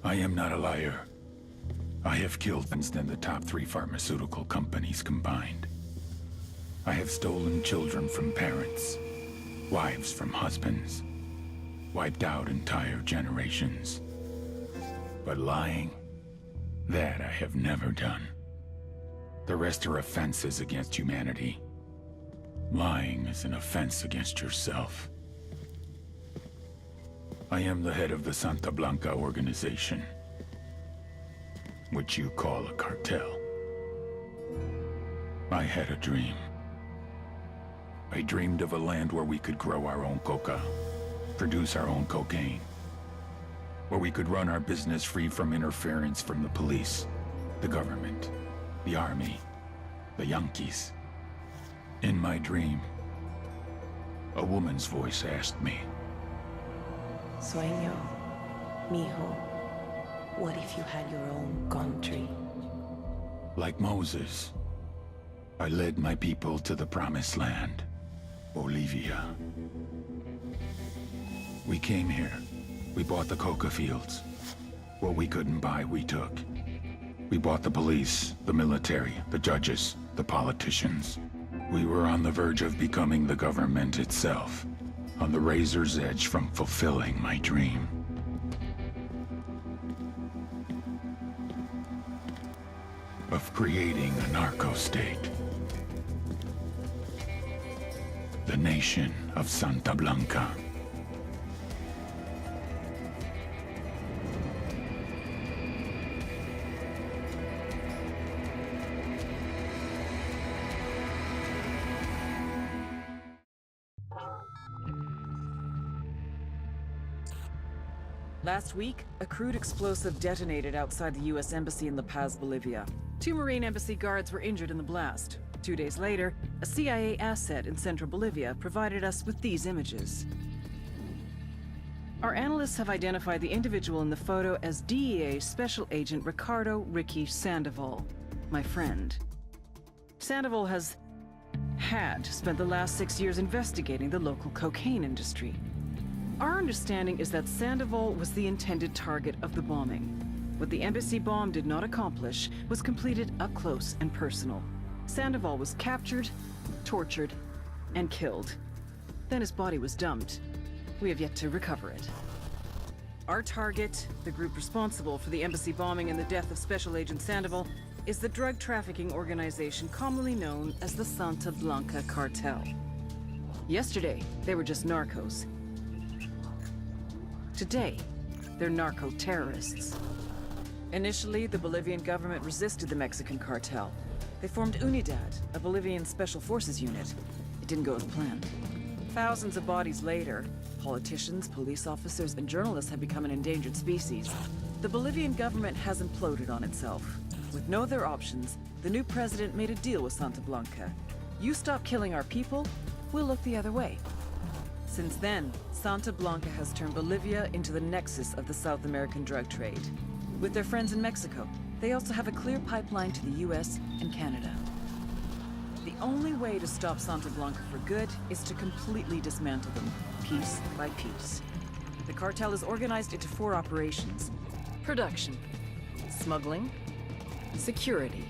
I am not a liar. I have killed more than the top 3 pharmaceutical companies combined. I have stolen children from parents, wives from husbands, wiped out entire generations. But lying, that I have never done. The rest are offenses against humanity. Lying is an offense against yourself. I am the head of the Santa Blanca organization, which you call a cartel. I had a dream. I dreamed of a land where we could grow our own coca, produce our own cocaine, where we could run our business free from interference from the police, the government, the army, the Yankees. In my dream, a woman's voice asked me, Sueño, mijo, what if you had your own country? like Moses, I led my people to the promised land, Bolivia. We came here. We bought the coca fields. What we couldn't buy, we took. We bought the police, the military, the judges, the politicians. We were on the verge of becoming the government itself, on the razor's edge from fulfilling my dream. Of creating a narco-state. The nation of Santa Blanca. Last week, a crude explosive detonated outside the U.S. Embassy in La Paz, Bolivia. 2 Marine Embassy guards were injured in the blast. 2 days later, a CIA asset in central Bolivia provided us with these images. Our analysts have identified the individual in the photo as DEA Special Agent Ricardo Ricky Sandoval, my friend. Sandoval had spent the last 6 years investigating the local cocaine industry. Our understanding is that Sandoval was the intended target of the bombing. What the embassy bomb did not accomplish was completed up close and personal. Sandoval was captured, tortured, and killed. Then his body was dumped. We have yet to recover it. Our target, the group responsible for the embassy bombing and the death of Special Agent Sandoval, is the drug trafficking organization commonly known as the Santa Blanca Cartel. Yesterday, they were just narcos. Today, they're narco-terrorists. Initially, the Bolivian government resisted the Mexican cartel. They formed UNIDAD, a Bolivian special forces unit. It didn't go as planned. Thousands of bodies later, politicians, police officers, and journalists have become an endangered species. The Bolivian government has imploded on itself. With no other options, the new president made a deal with Santa Blanca. You stop killing our people, we'll look the other way. Since then, Santa Blanca has turned Bolivia into the nexus of the South American drug trade. With their friends in Mexico, they also have a clear pipeline to the US and Canada. The only way to stop Santa Blanca for good is to completely dismantle them, piece by piece. The cartel is organized into 4 operations: production, smuggling, security,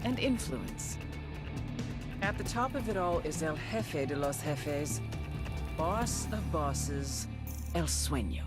and influence. At the top of it all is El Jefe de los Jefes, boss of bosses, El Sueño.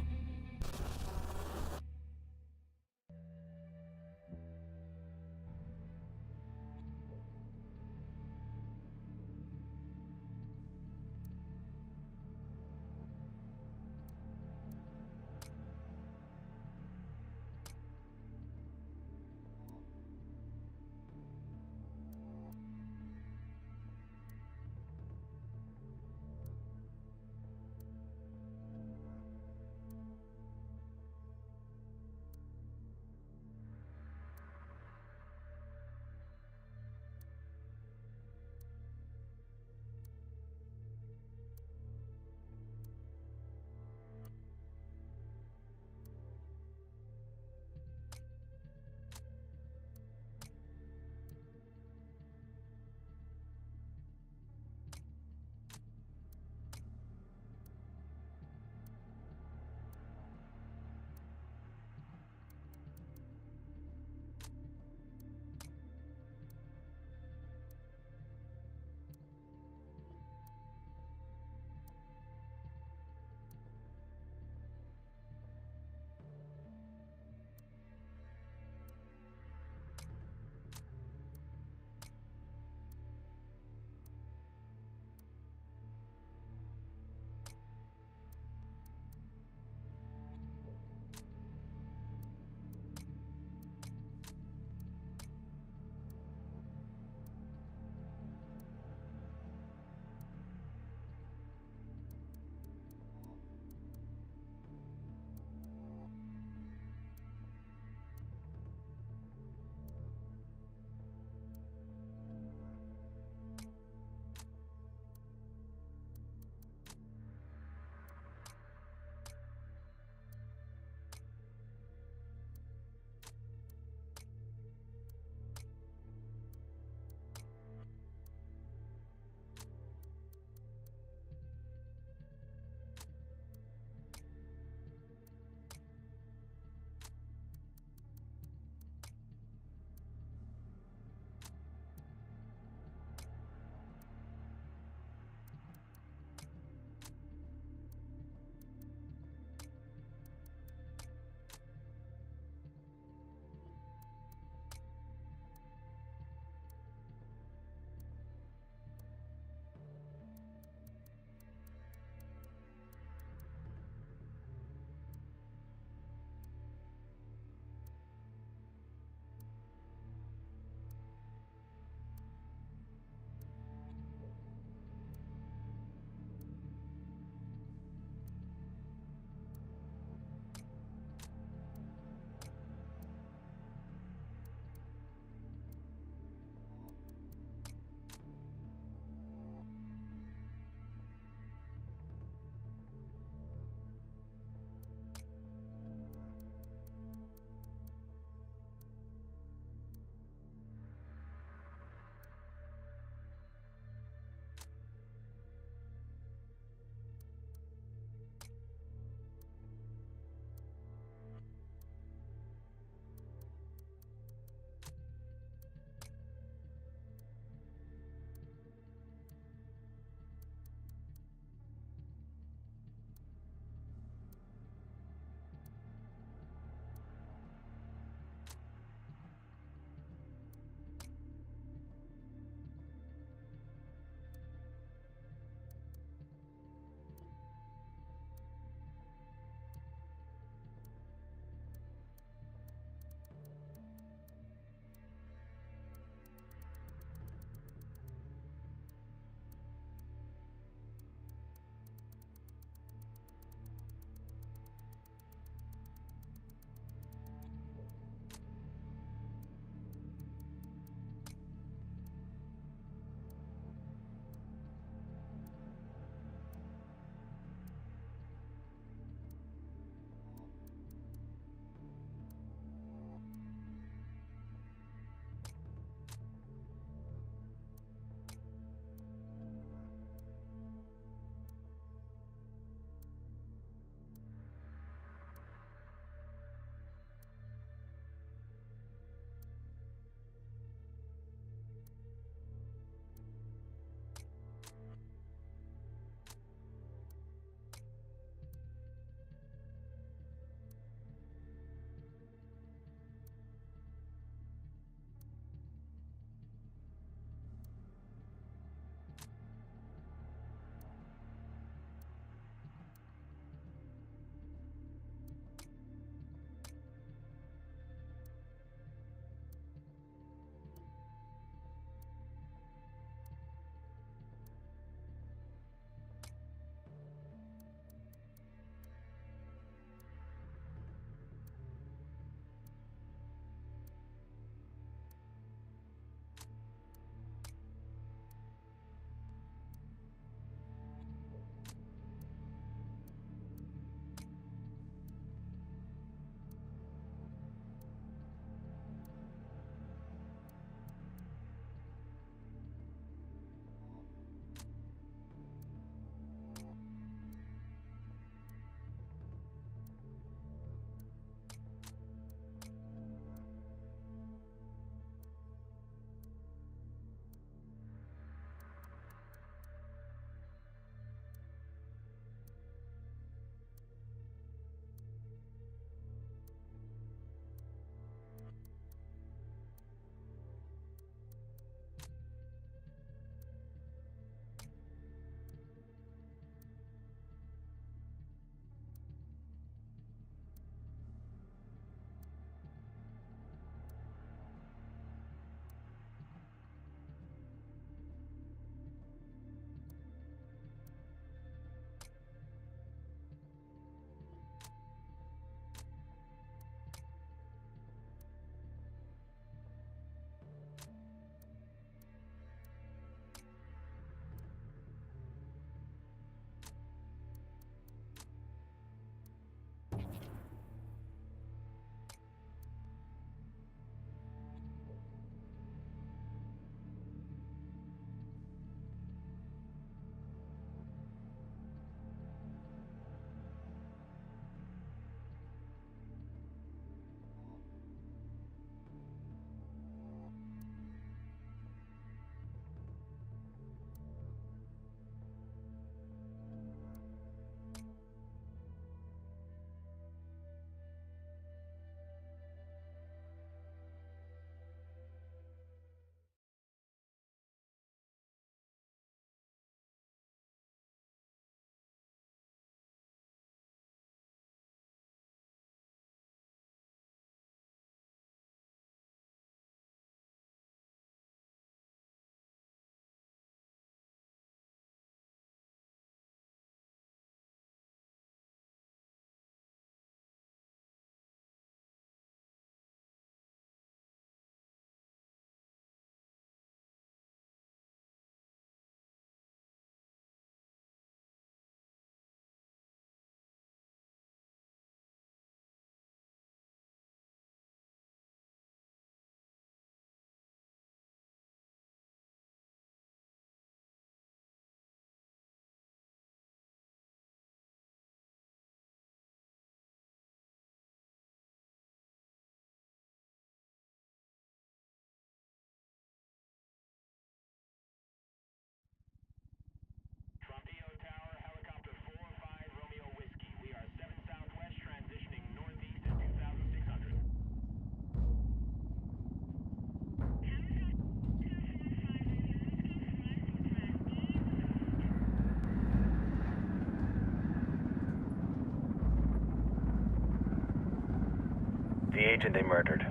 agent they murdered.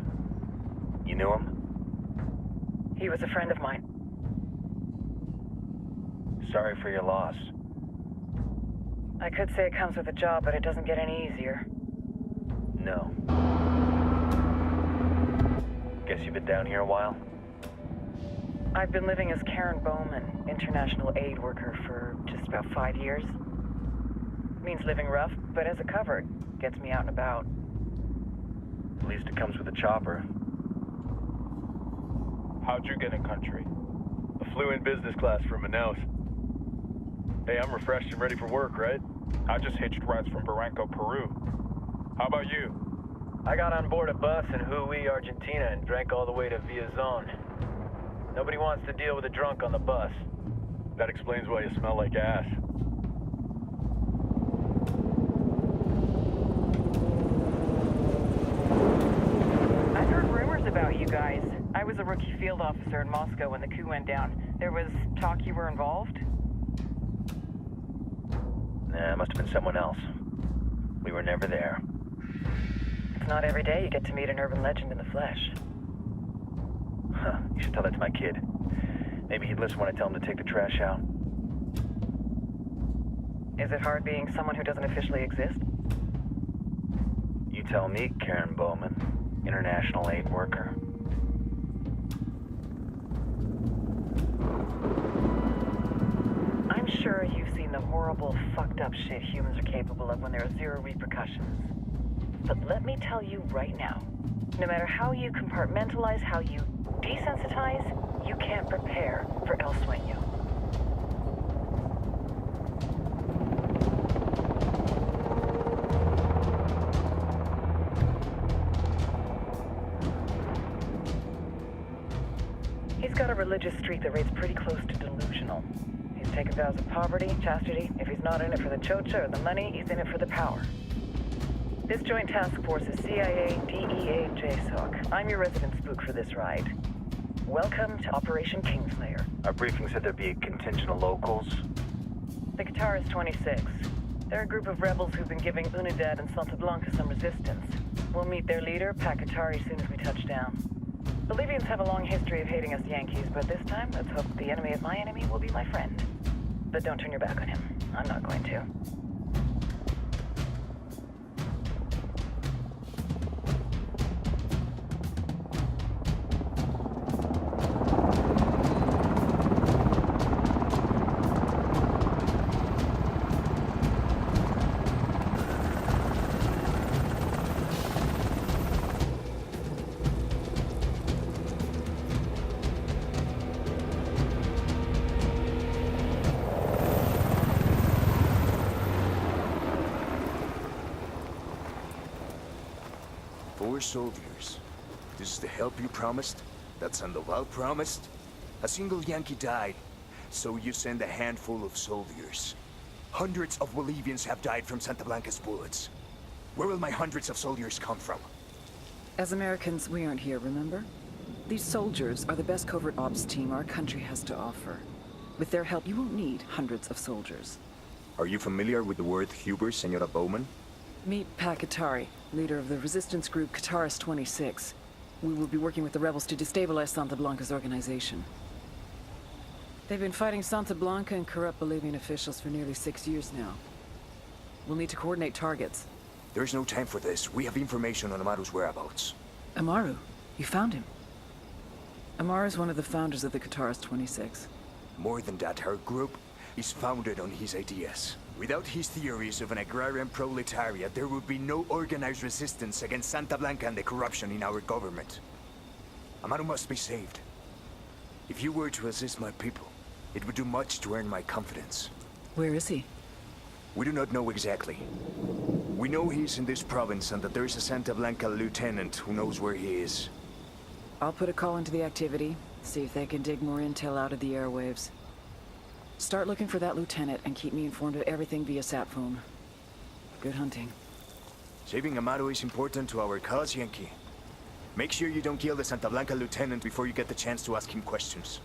You knew him? He was a friend of mine. Sorry for your loss. I could say it comes with a job, but it doesn't get any easier. No. Guess you've been down here a while? I've been living as Karen Bowman, international aid worker, for just about 5 years. Means living rough, but as a cover, gets me out and about. At least it comes with a chopper. How'd you get in country? I flew in business class from Manaus. Hey, I'm refreshed and ready for work, right? I just hitched rides from Barranco, Peru. How about you? I got on board a bus in Hui, Argentina, and drank all the way to Villazon. Nobody wants to deal with a drunk on the bus. That explains why you smell like ass. I've heard rumors about you guys. I was a rookie field officer in Moscow when the coup went down. There was talk you were involved? Nah, it must have been someone else. We were never there. It's not every day you get to meet an urban legend in the flesh. Huh, you should tell that to my kid. Maybe he'd listen when I tell him to take the trash out. Is it hard being someone who doesn't officially exist? You tell me, Karen Bowman, international aid worker. I'm sure you've seen the horrible, fucked up shit humans are capable of when there are zero repercussions. But let me tell you right now, no matter how you compartmentalize, how you desensitize, you can't prepare for El Sueño. He's got a religious streak that rates pretty close to delusional. He's taken vows of poverty, chastity. If he's not in it for the chocha or the money, he's in it for the power. This joint task force is CIA, DEA, JSOC. I'm your resident spook for this ride. Welcome to Operation Kingslayer. Our briefing said there'd be a contingent of locals. The Qatar is 26. They're a group of rebels who've been giving Unidad and Santa Blanca some resistance. We'll meet their leader, Pakatari, as soon as we touch down. Bolivians have a long history of hating us Yankees, but this time, let's hope the enemy of my enemy will be my friend. But don't turn your back on him. I'm not going to. Four soldiers. This is the help you promised? That Sandoval promised? A single Yankee died, so you send a handful of soldiers. Hundreds of Bolivians have died from Santa Blanca's bullets. Where will my hundreds of soldiers come from? As Americans, we aren't here, remember? These soldiers are the best covert ops team our country has to offer. With their help, you won't need hundreds of soldiers. Are you familiar with the word Huber, Senora Bowman? Meet Pakatari, leader of the resistance group Qatar's 26. We will be working with the rebels to destabilize Santa Blanca's organization. They've been fighting Santa Blanca and corrupt Bolivian officials for nearly 6 years now. We'll need to coordinate targets. There's no time for this. We have information on Amaru's whereabouts. Amaru? You found him? Amaru's one of the founders of the Qatar's 26. More than that, her group is founded on his ideas. Without his theories of an agrarian proletariat, there would be no organized resistance against Santa Blanca and the corruption in our government. Amaru must be saved. If you were to assist my people, it would do much to earn my confidence. Where is he? We do not know exactly. We know he's in this province and that there is a Santa Blanca lieutenant who knows where he is. I'll put a call into the activity, see if they can dig more intel out of the airwaves. Start looking for that lieutenant and keep me informed of everything via sat phone. Good hunting. Saving Amaru is important to our cause, Yankee. Make sure you don't kill the Santa Blanca lieutenant before you get the chance to ask him questions.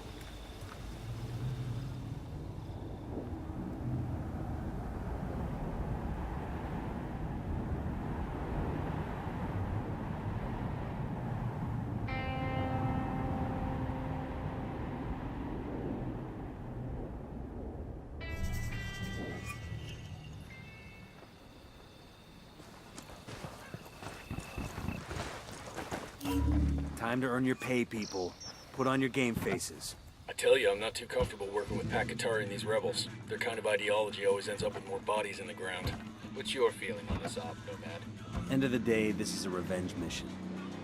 Time to earn your pay, people. Put on your game faces. I tell you, I'm not too comfortable working with Pakatari and these rebels. Their kind of ideology always ends up with more bodies in the ground. What's your feeling on this op, Nomad? End of the day, this is a revenge mission.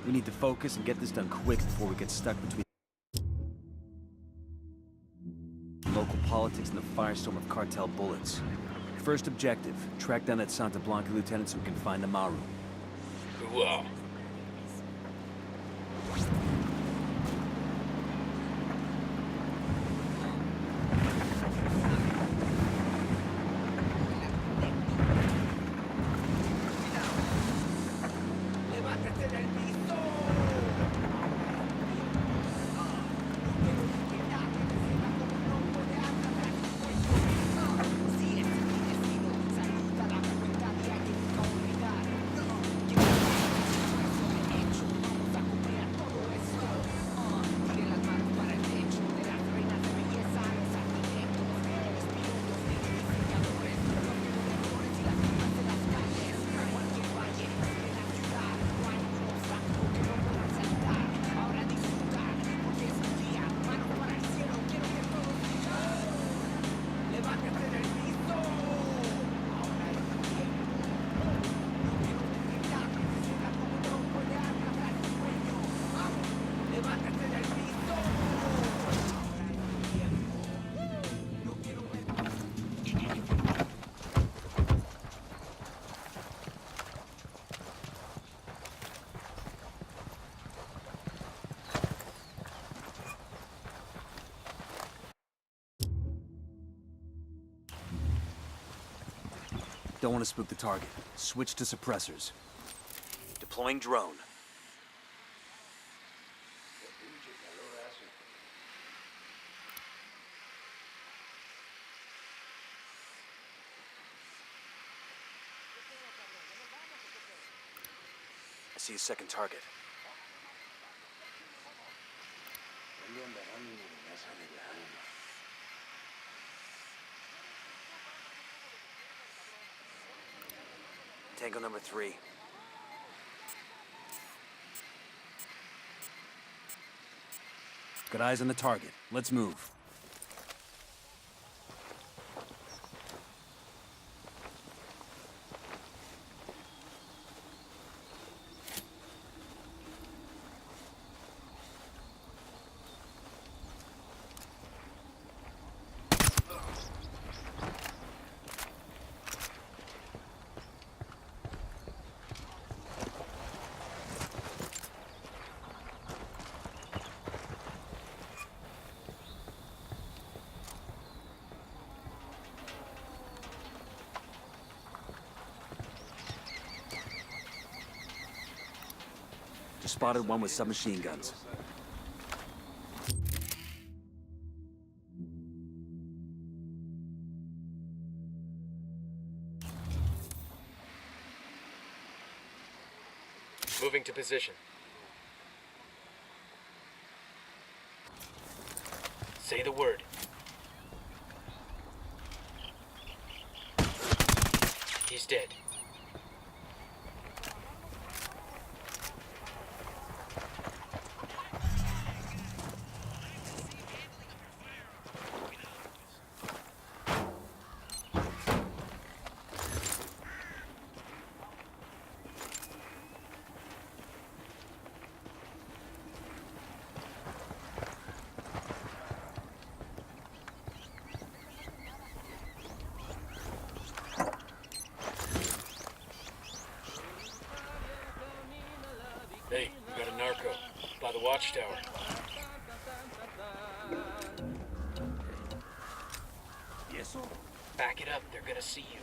We need to focus and get this done quick before we get stuck between local politics and the firestorm of cartel bullets. First objective, track down that Santa Blanca lieutenant so we can find the Maru. Wow. Don't want to spook the target. Switch to suppressors. Deploying drone. I see a second target. Tango number 3. Got eyes on the target. Let's move. Just spotted one with submachine guns. Moving to position. Say the word. He's dead. Hey, we got a narco by the watchtower. Back it up, they're gonna see you.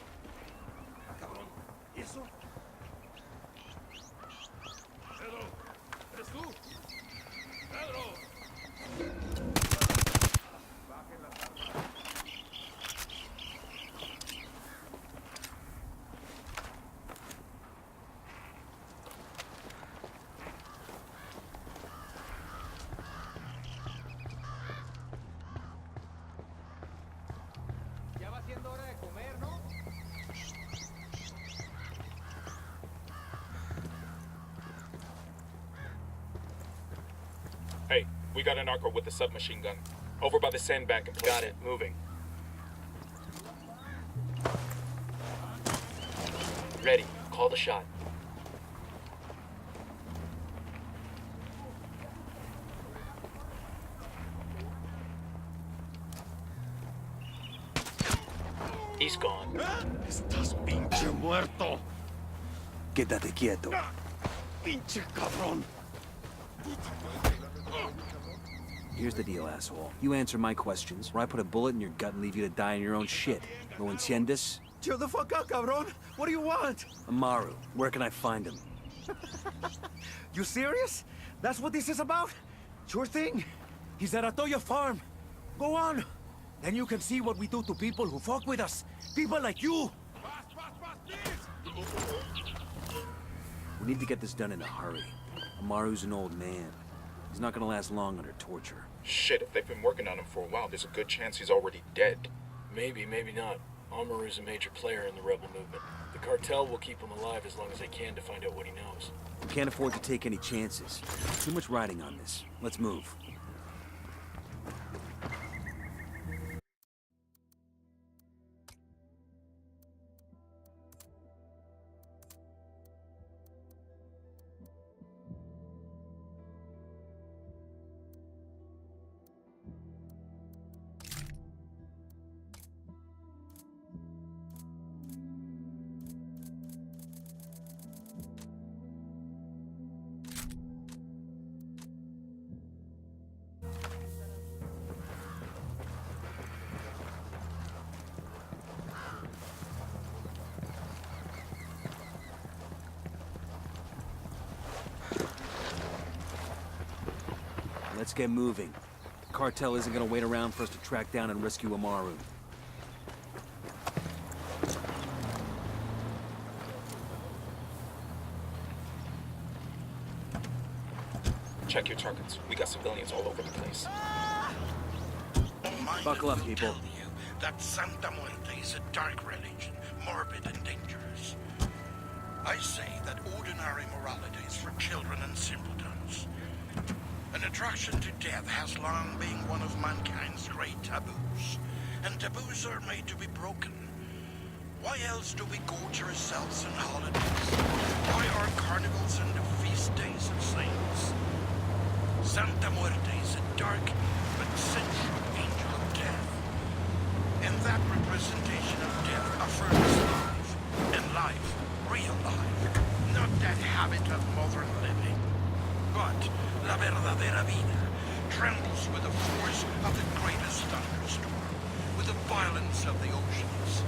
Hey, we got a narco with a submachine gun. Over by the sandbank and Got it. Moving. Ready. Call the shot. He's gone. Estás pinche muerto. Quédate quieto. Pinche cabrón. Here's the deal, asshole. You answer my questions, or I put a bullet in your gut and leave you to die in your own shit. ¿Lo entiendes? Chill the fuck out, cabrón. What do you want? Amaru, where can I find him? You serious? That's what this is about? Sure thing. He's at Atoya Farm. Go on. Then you can see what we do to people who fuck with us. People like you. We need to get this done in a hurry. Amaru's an old man. He's not gonna last long under torture. Shit, if they've been working on him for a while, there's a good chance he's already dead. Maybe, maybe not. Amaru's a major player in the rebel movement. The cartel will keep him alive as long as they can to find out what he knows. We can't afford to take any chances. Too much riding on this. Let's move. Let's get moving. The cartel isn't gonna wait around for us to track down and rescue Amaru. Check your targets. We got civilians all over the place. Buckle up, people. Tell you that Santa Muerte is a dark religion, morbid and dangerous. I say that ordinary morality is for children and simpletons. An attraction to death has long been one of mankind's great taboos, and taboos are made to be broken. Why else do we gorge ourselves on holidays? Why are carnivals and the feast days of saints? Santa Muerte is a dark but sensual angel of death. And that representation of death affirms life, and life, real life, not that habit of modern living. But la verdadera vida trembles with the force of the greatest thunderstorm, with the violence of the oceans.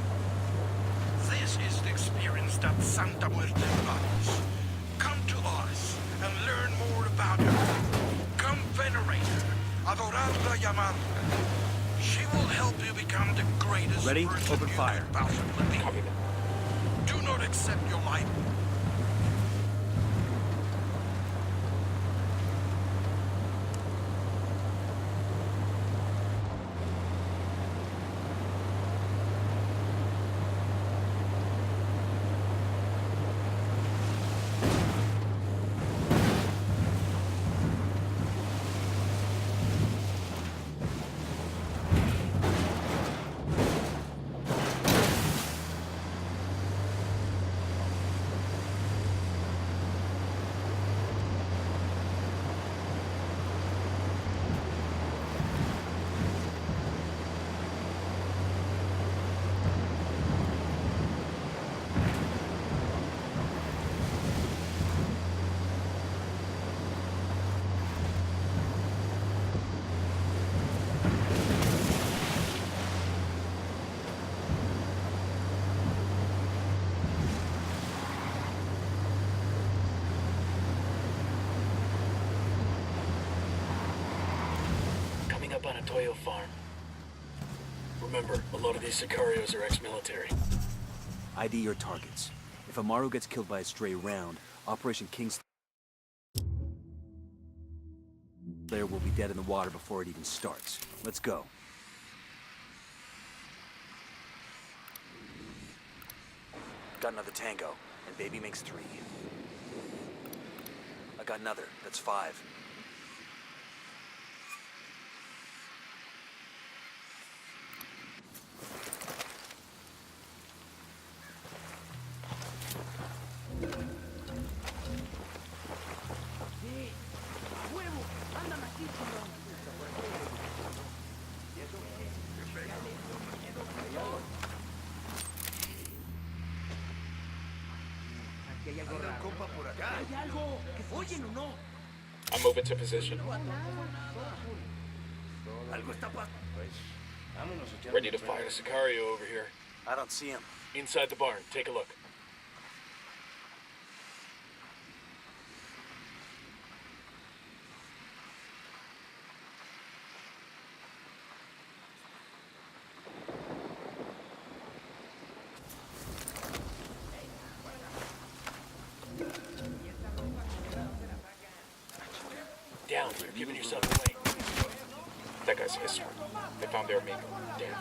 This is the experience that Santa Muerte embodies. Come to us and learn more about her. Come venerate her, adorarla y amarla. She will help you become the greatest Ready? person Open you fire. could possibly be. Copy that. Do not accept your life. Up on a Toyo farm. Remember, a lot of these sicarios are ex-military. ID your targets. If Amaru gets killed by a stray round, Operation King's player will be dead in the water before it even starts. Let's go. Got another tango, and baby makes 3. I got another, that's 5. I'm moving to position. Ready to fire Sicario over here. I don't see him. Inside the barn. Take a look. Down, you're giving yourself away. That guy's history. They found their amigo. Damn.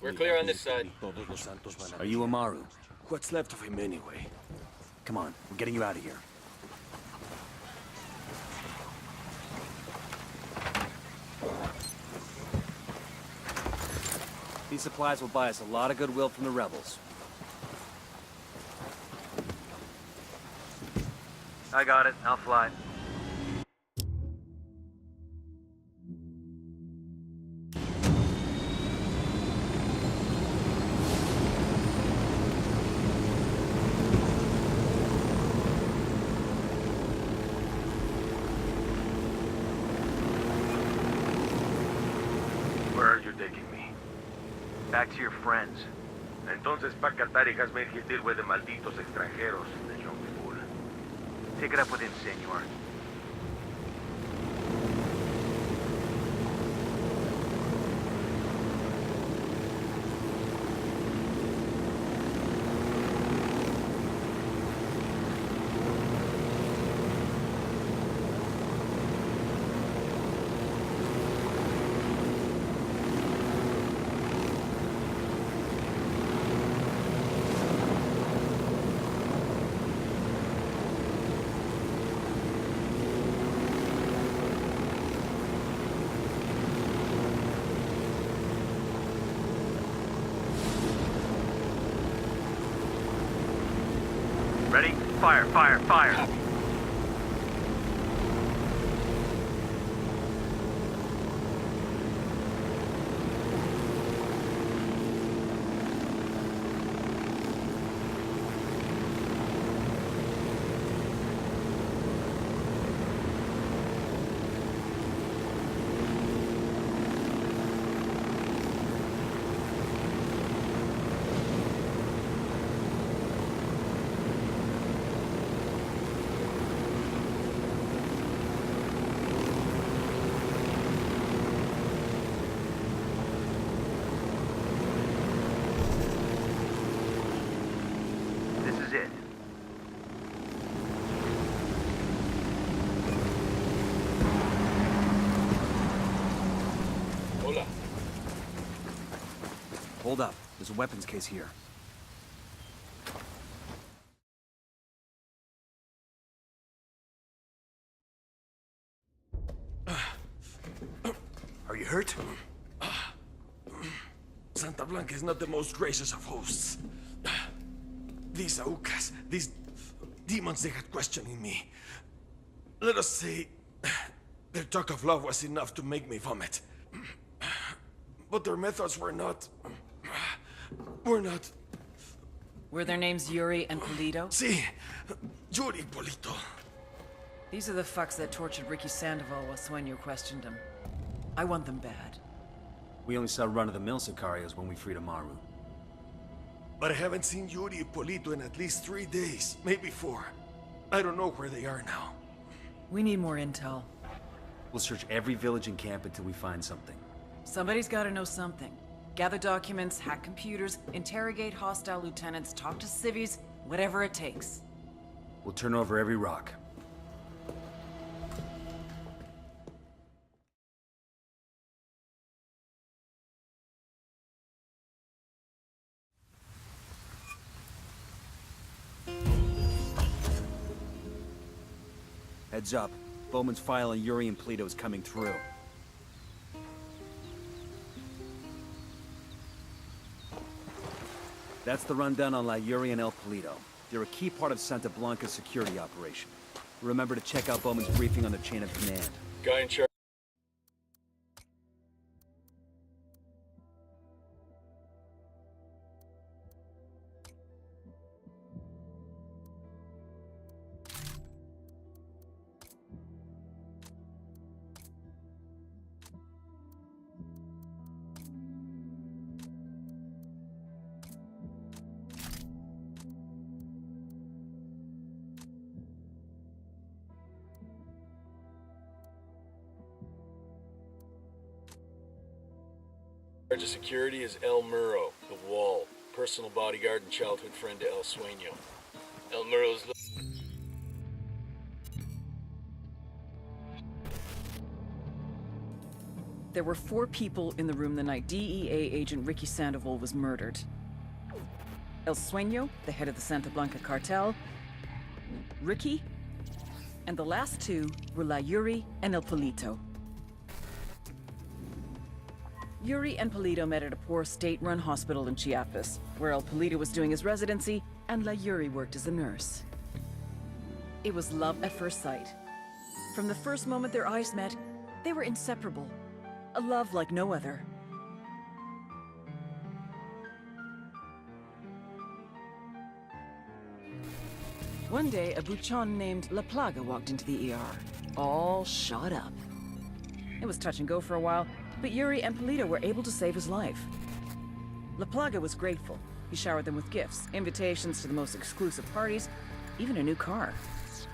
We're clear on this side. Are you Amaru? What's left of him anyway? Come on, we're getting you out of here. These supplies will buy us a lot of goodwill from the rebels. I got it. I'll fly. Where are you taking me? Back to your friends. Entonces, pa' Qatar y hazme ir with the malditos extranjeros, the young fool. Take it up with him, senor. Ready? Fire, fire, fire! Hold up. There's a weapons case here. Are you hurt? Santa Blanca is not the most gracious of hosts. These Aucas, these demons, they had questioning me. Let us say, their talk of love was enough to make me vomit. But their methods were not... Were their names Yuri and Polito? Si, Yuri Polito. These are the fucks that tortured Ricky Sandoval while Sueño questioned him. I want them bad. We only saw run-of-the-mill Sicarios when we freed Amaru. But I haven't seen Yuri and Polito in at least 3 days, maybe 4. I don't know where they are now. We need more intel. We'll search every village and camp until we find something. Somebody's gotta know something. Gather documents, hack computers, interrogate hostile lieutenants, talk to civvies, whatever it takes. We'll turn over every rock. Heads up. Bowman's file on Yuri and Polito is coming through. That's the rundown on La Yuri and El Polito. They're a key part of Santa Blanca's security operation. Remember to check out Bowman's briefing on their chain of command. Guy in charge. In charge of security is El Muro, the Wall, personal bodyguard and childhood friend to El Sueño. El Muro's There were 4 people in the room the night DEA agent Ricky Sandoval was murdered. El Sueño, the head of the Santa Blanca cartel, Ricky, and the last 2 were La Yuri and El Polito. Yuri and Polito met at a poor state-run hospital in Chiapas, where El Polito was doing his residency and La Yuri worked as a nurse. It was love at first sight. From the first moment their eyes met, they were inseparable. A love like no other. One day, a buchon named La Plaga walked into the ER, all shot up. It was touch and go for a while, but Yuri and Polito were able to save his life. La Plaga was grateful. He showered them with gifts, invitations to the most exclusive parties, even a new car.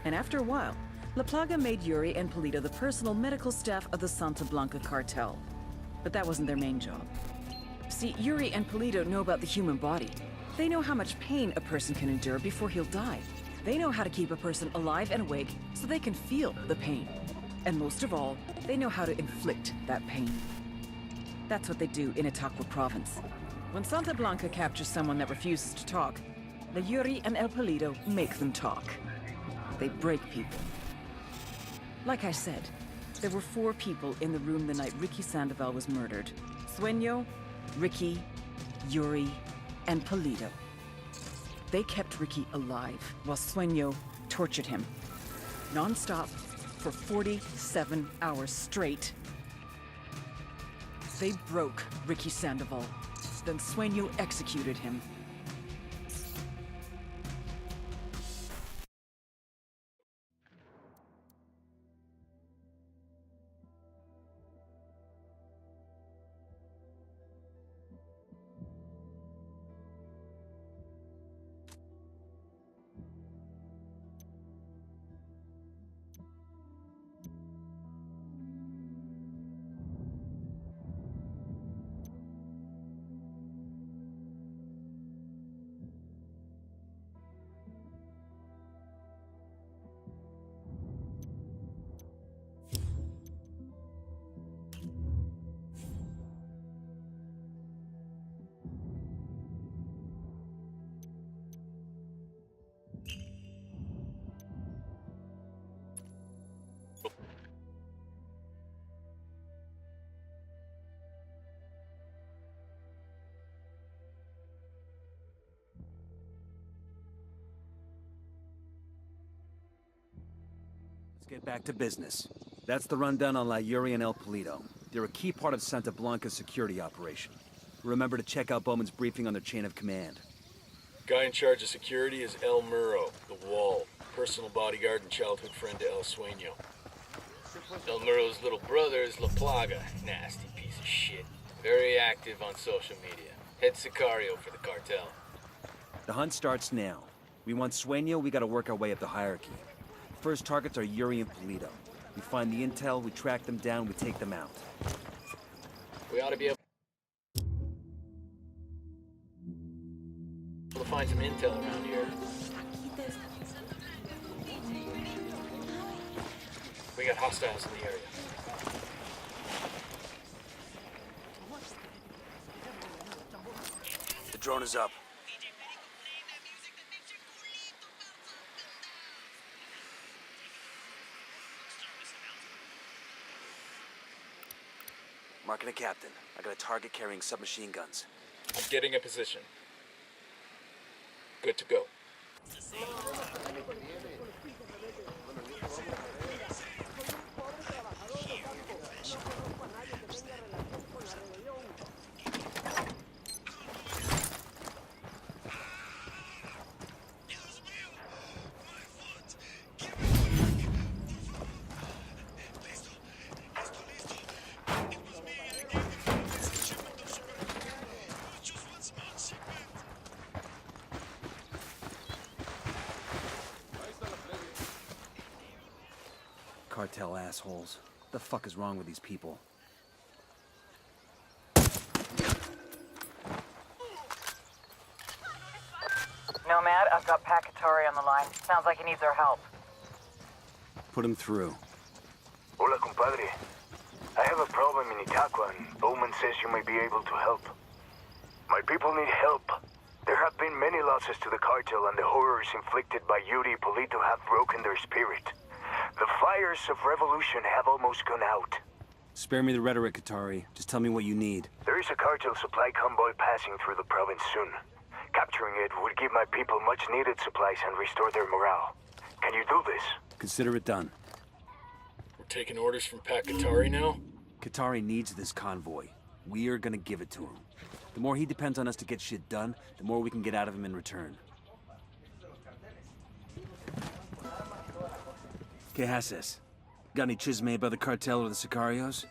And after a while, La Plaga made Yuri and Polito the personal medical staff of the Santa Blanca cartel. But that wasn't their main job. See, Yuri and Polito know about the human body. They know how much pain a person can endure before he'll die. They know how to keep a person alive and awake so they can feel the pain. And most of all, they know how to inflict that pain. That's what they do in Itaqua province. When Santa Blanca captures someone that refuses to talk, the Yuri and El Polito make them talk. They break people. Like I said, there were 4 people in the room the night Ricky Sandoval was murdered. Sueño, Ricky, Yuri, and Polito. They kept Ricky alive while Sueño tortured him. Non-stop for 47 hours straight. They broke Ricky Sandoval. Then Sueño executed him. Get back to business. That's the rundown on La Yuri and El Polito. They're a key part of Santa Blanca's security operation. Remember to check out Bowman's briefing on their chain of command. Guy in charge of security is El Muro, the Wall, personal bodyguard and childhood friend to El Sueño. El Muro's little brother is La Plaga, nasty piece of shit. Very active on social media. Head Sicario for the cartel. The hunt starts now. We want Sueño, we gotta work our way up the hierarchy. First targets are Yuri and Polito. We find the intel, we track them down, we take them out. We ought to be able to find some intel around here. We got hostiles in the area. The drone is up. Marking a captain. I got a target carrying submachine guns. I'm getting a position. Good to go. Cartel assholes. What the fuck is wrong with these people? Nomad, I've got Pakatari on the line. Sounds like he needs our help. Put him through. Hola, compadre. I have a problem in Itaqua, and Bowman says you may be able to help. My people need help. There have been many losses to the cartel, and the horrors inflicted by Yuri Polito have broken their spirit. The fires of revolution have almost gone out. Spare me the rhetoric, Katari. Just tell me what you need. There is a cartel supply convoy passing through the province soon. Capturing it would give my people much-needed supplies and restore their morale. Can you do this? Consider it done. We're taking orders from Pat Katari now? Katari needs this convoy. We are gonna give it to him. The more he depends on us to get shit done, the more we can get out of him in return. ¿Qué haces? Got any chisme about the cartel or the sicarios?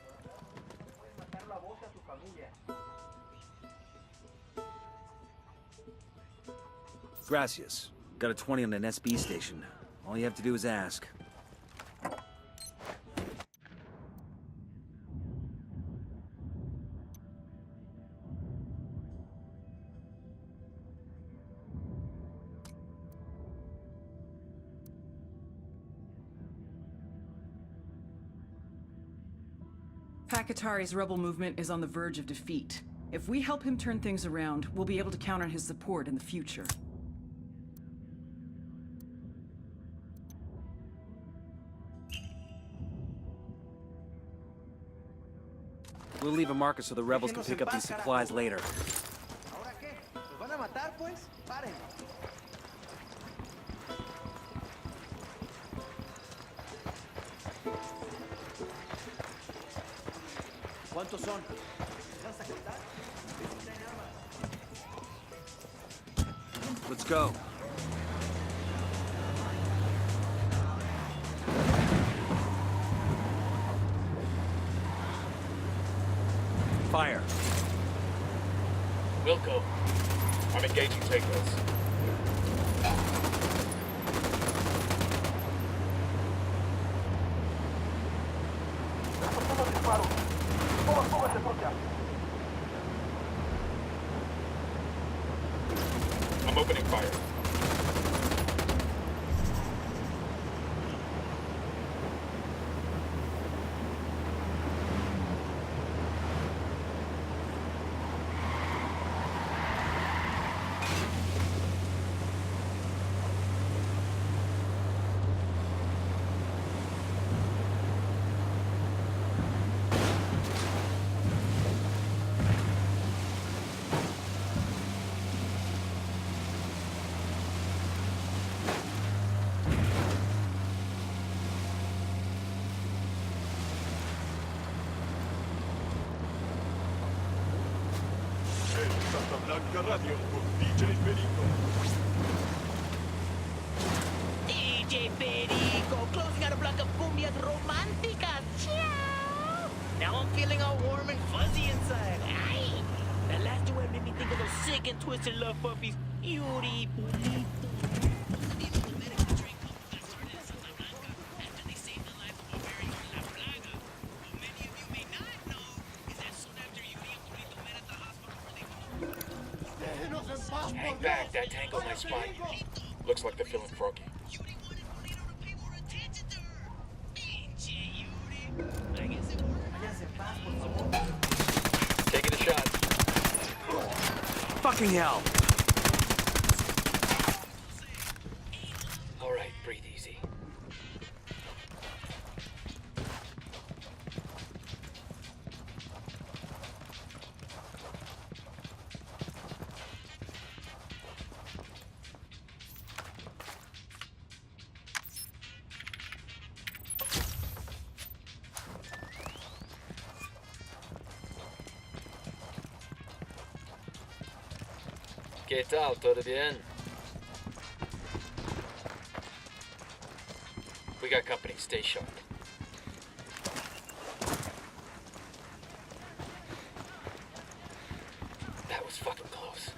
Gracias. Got a 20 on an SB station. All you have to do is ask. Pakatari's rebel movement is on the verge of defeat. If we help him turn things around, we'll be able to count on his support in the future. We'll leave a marker so the rebels can pick up these supplies later. ¿Cuántos son? Let's go. Fire. Wilco. I'm engaging takeaways. I'm opening fire. Radio con DJ Perico. DJ Perico, closing out a block of cumbias románticas. Ciao. Now I'm feeling all warm and fuzzy inside. Aye. That last duet made me think of those sick and twisted love puppies. Yuri Polito. Hang back, that tango might spot you. Looks like they're feeling froggy. DJ fucking hell! All right, breathe easy. ¿Qué tal? ¿Todo bien? We got company. Stay sharp. That was fucking close.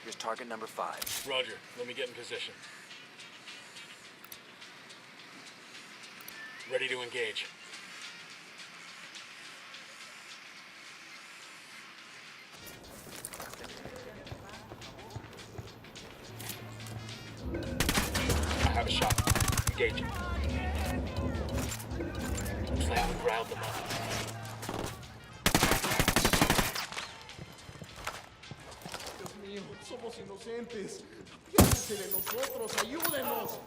Here's target number 5. Roger. Let me get in position. Ready to engage. I have a shot. Engage. Looks like we riled them up. Dios mío, somos inocentes. Apiádese de nosotros, ayúdenos.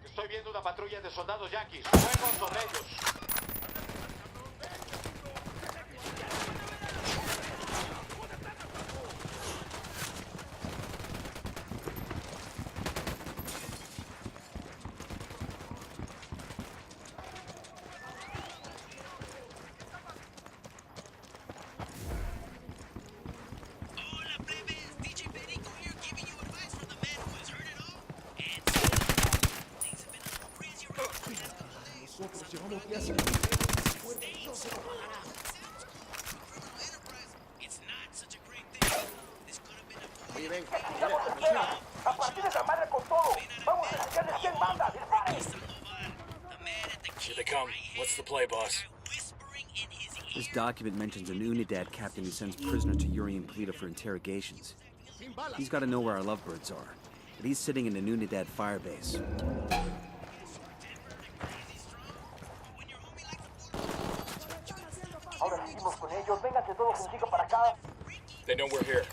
Estoy viendo una patrulla de soldados yanquis. Fuego sobre ellos. Nosotros llevamos días sin... Oye, ven. ¡A partir de esa madre con todo! ¡Vamos a sacarles 100 bandas! ¡Disparen! Here they come. What's the play, boss? This document mentions an Unidad captain who sends prisoners to Yuri and Polito for interrogations. He's got to know where our lovebirds are, but he's sitting in an Unidad firebase. Ahora seguimos con ellos. Vénganse todos consigo para acá. They know we're here.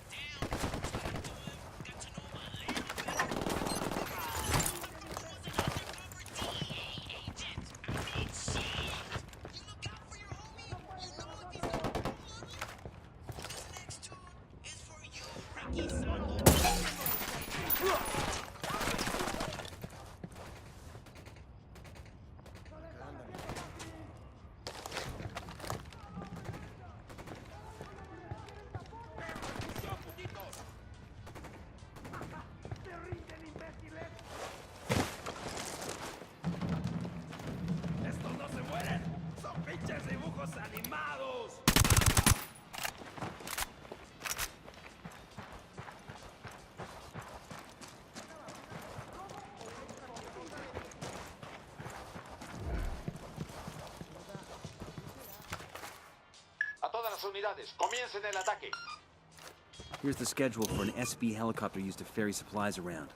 A todas las unidades, comiencen el ataque. Here's the schedule for an SB helicopter used to ferry supplies around.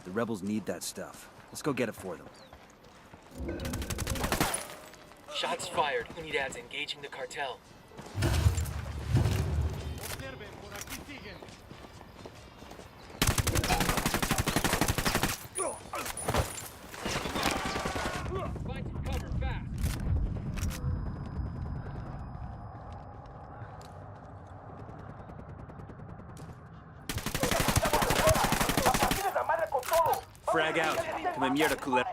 The rebels need that stuff. Let's go get it for them. Shots fired. Unidad's engaging the cartel. Frag out. Come mierda, culero.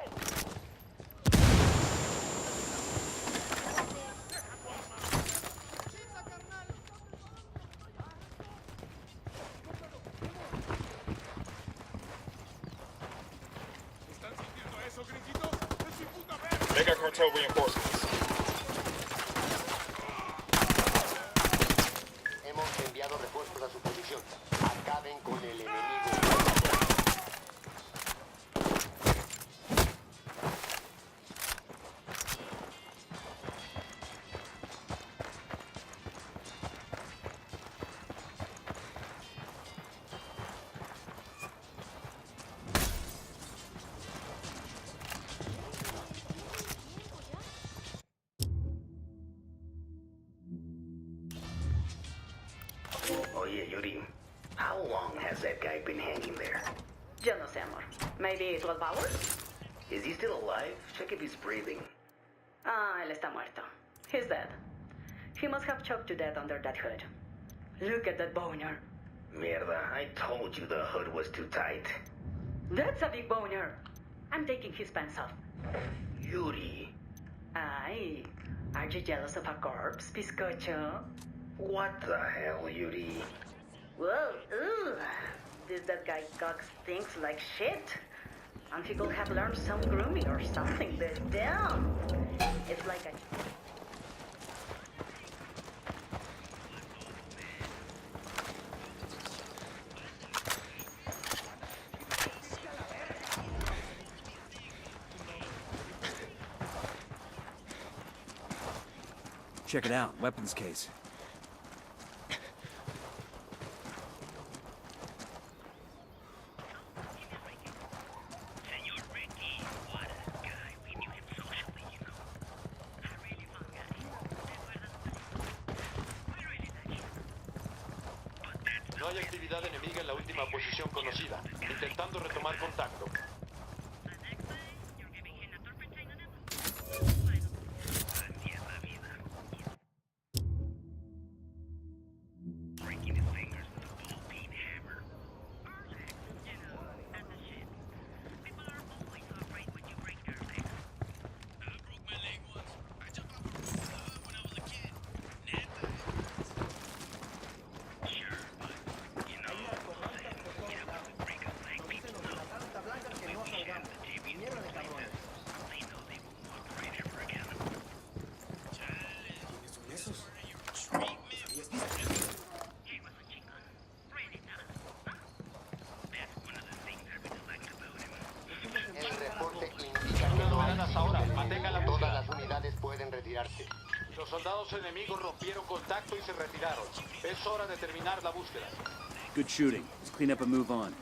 They got cartel reinforcements. been hanging there? Yo no sé, amor. Maybe 12 hours? Is he still alive? Check if he's breathing. Ah, él está muerto. He's dead. He must have choked to death under that hood. Look at that boner. Mierda, I told you the hood was too tight. That's a big boner. I'm taking his pants off. Yuri. Ay, are you jealous of a corpse, bizcocho? What the hell, Yuri? Whoa, ooh. That guy Cox stinks like shit. And he could have learned some grooming or something, but damn. It's like a... Check it out, weapons case. No hay actividad enemiga en la última posición conocida. Intentando retomar contacto. Todas las unidades pueden retirarse. Los soldados enemigos rompieron contacto y se retiraron. Es hora de terminar la búsqueda. Good shooting. Let's clean up and move on.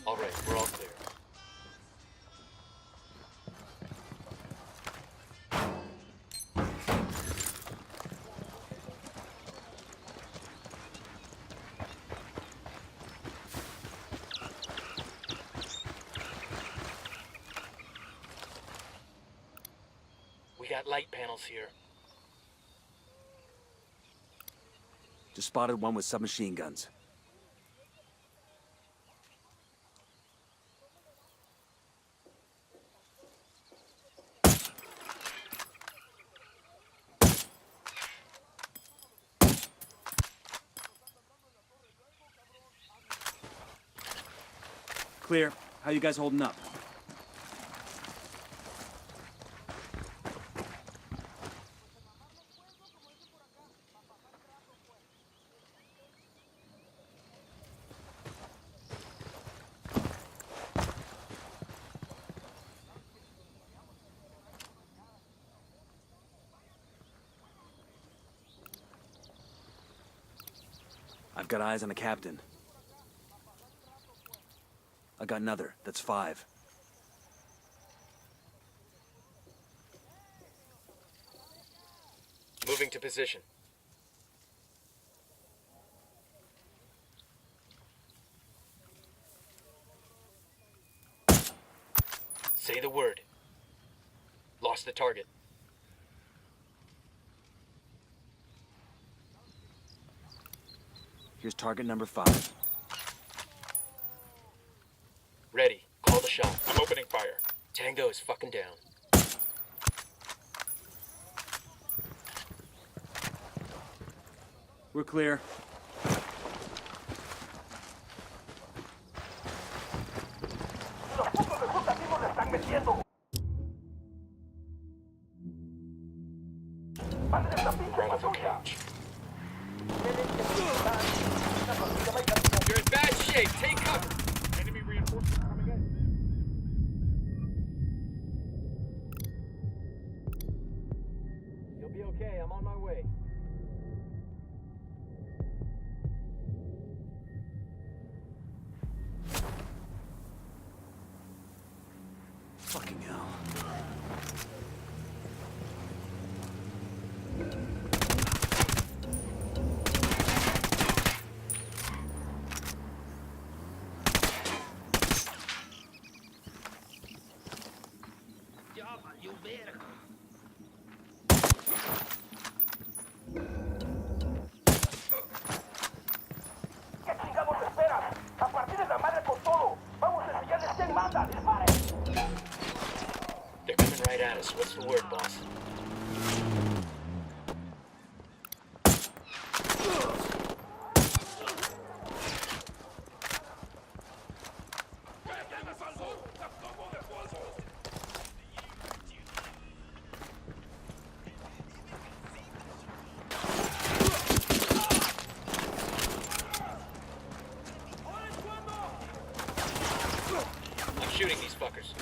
All right, we're all clear. We got light panels here. Just spotted one with submachine guns. Clear. How you guys holding up? I've got eyes on the captain. I got another. That's 5. Moving to position. Say the word. Lost the target. Here's target number 5. Ready. Call the shot. I'm opening fire. Tango is fucking down. We're clear. Grab the couch. You're in bad shape. Take cover. Enemy reinforcements coming in. Fucking hell. ¿Qué chingados esperas? A partir de la madre con todo. Vamos a enseñarles quién manda. ¡Disparen! They're coming right at us. What's the word, boss? I'm shooting these fuckers.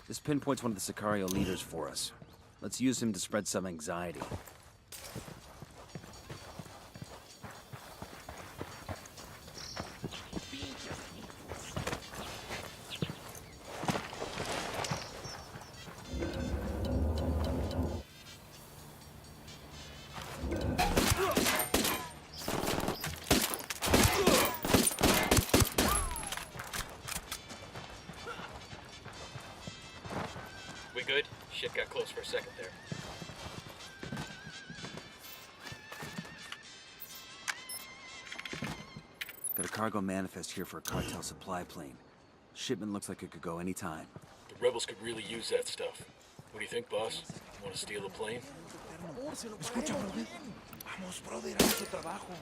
This pinpoints one of the Sicario leaders for us. Let's use him to spread some anxiety. We good? Shit got close for a second there. Got a cargo manifest here for a cartel supply plane. Shipment looks like it could go anytime. The rebels could really use that stuff. What do you think, boss? Want to steal a plane? Escucha, brother. Vamos, brother, haz tu trabajo.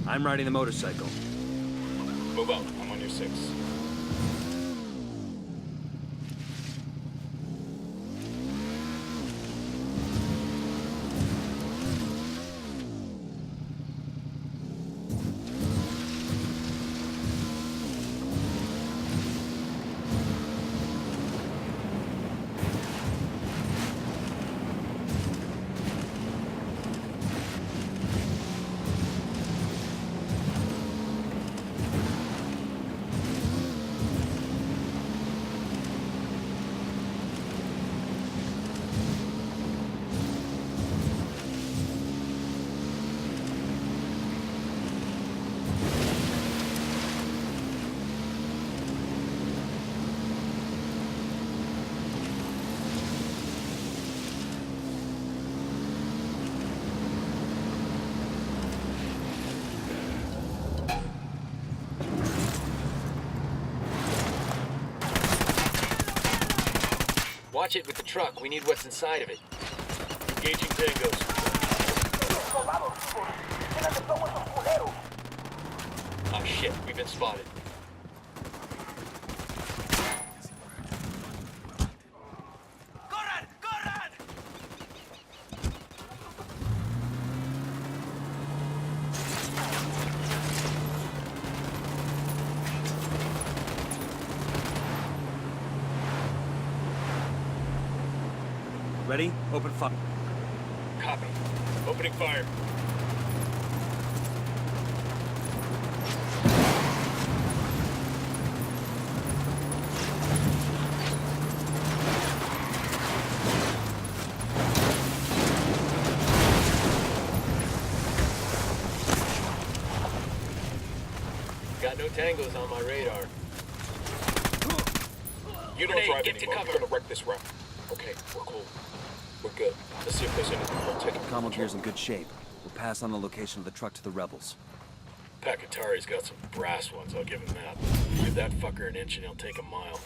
I'm riding the motorcycle. Move out. I'm on your 6. Watch it with the truck. We need what's inside of it. Engaging tangos. Oh shit, we've been spotted. Ready? Open fire. Copy. Opening fire. Got no tangos on my radar. You don't drive anymore. We're gonna wreck this wreck. Okay, we're cool. We're good. Let's see if there's anything we'll take. Commo gear's in good shape. We'll pass on the location of the truck to the rebels. Pacatari's got some brass ones, I'll give him that. Give that fucker an inch and he'll take a mile.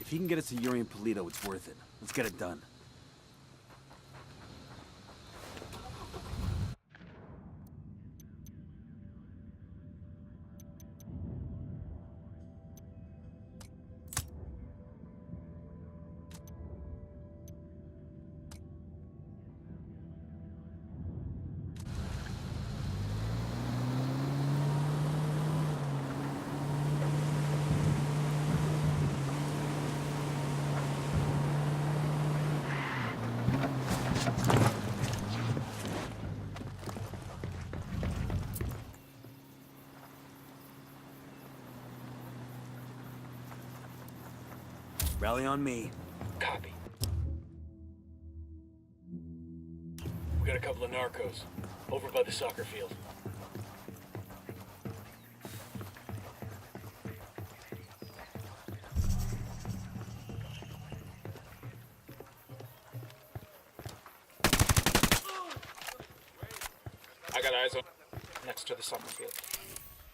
If he can get us to Yuri and Polito, it's worth it. Let's get it done. Rally on me. Copy. We got a couple of narcos over by the soccer field. I got eyes on next to the soccer field.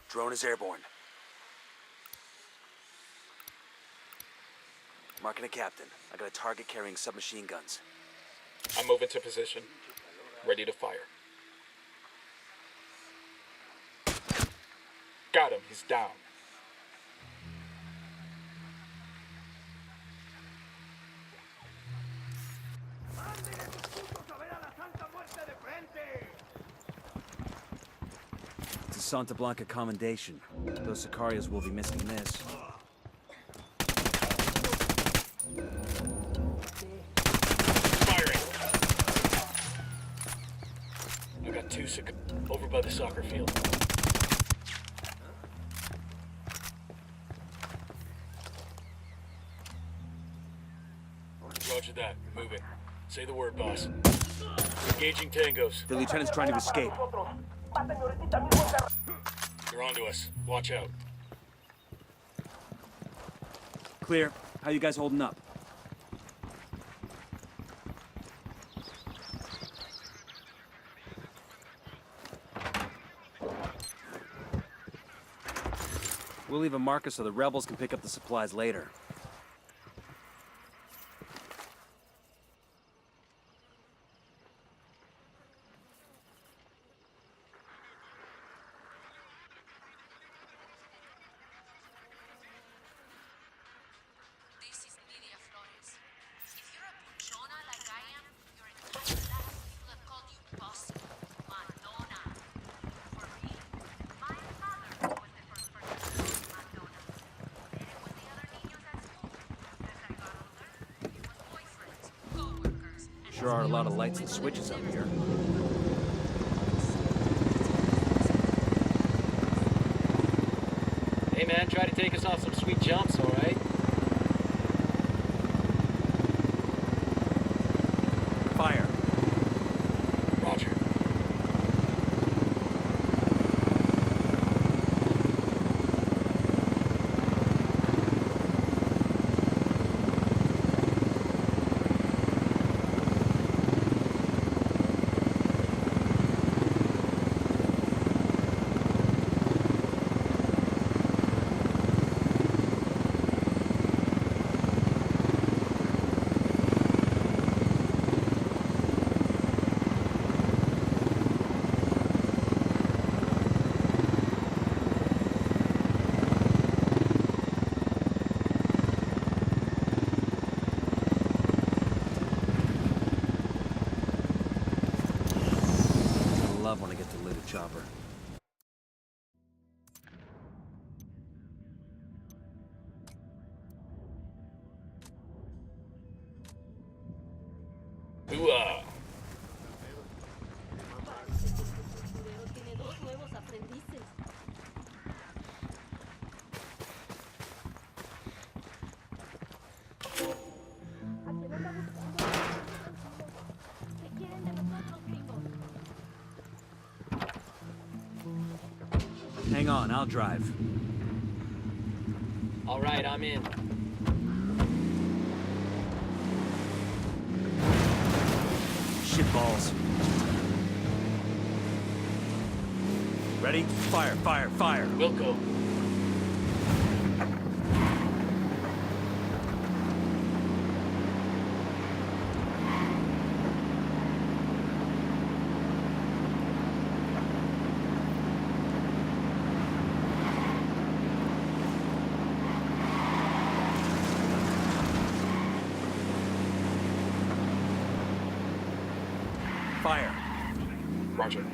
Drone is airborne. Marking a captain. I got a target carrying submachine guns. I'm moving to position. Ready to fire. Got him. He's down. It's a Santa Blanca commendation. Those Sicarios will be missing this. Over by the soccer field. Roger that. Moving. Say the word, boss. Engaging tangos. The lieutenant's trying to escape. They're onto us. Watch out. Clear. How you guys holding up? We'll leave a marker so the rebels can pick up the supplies later. Sure are a lot of lights and switches up here. Hey man, try to take us off some sweet jumps, alright? Fire. Roger. I get to the little chopper. Ooh-ah. Hang on, I'll drive. All right, I'm in. Shit balls. Ready? Fire, fire, fire. We'll go. Fire. Roger.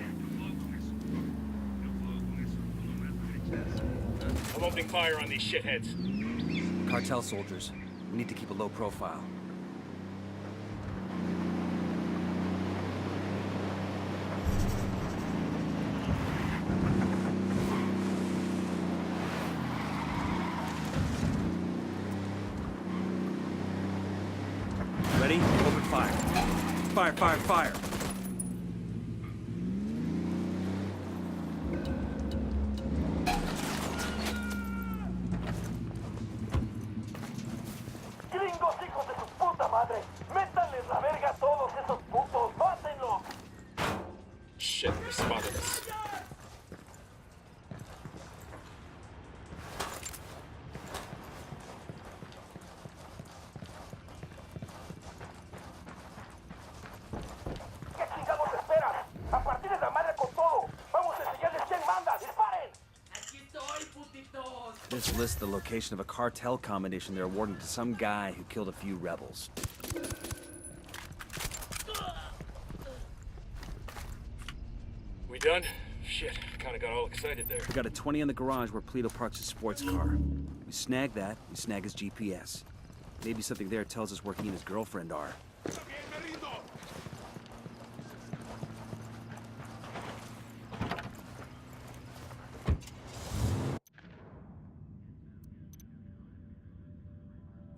I'm opening fire on these shitheads. Cartel soldiers. We need to keep a low profile. Ready? Open fire. Fire, fire, fire. Gringos, hijos de su puta madre. Métanles la verga a todos esos putos. ¡Mátenlos! Shit, they spotted us. ¿Qué chingados esperan? ¡A partir de la madre con todo! ¡Vamos a enseñarles quién manda! ¡Disparen! Aquí estoy, putitos. This lists the location of a cartel combination they're awarding to some guy who killed a few rebels. We done? Shit, kinda got all excited there. We got a 20 in the garage where Polito parks his sports car. We snag that, we snag his GPS. Maybe something there tells us where he and his girlfriend are.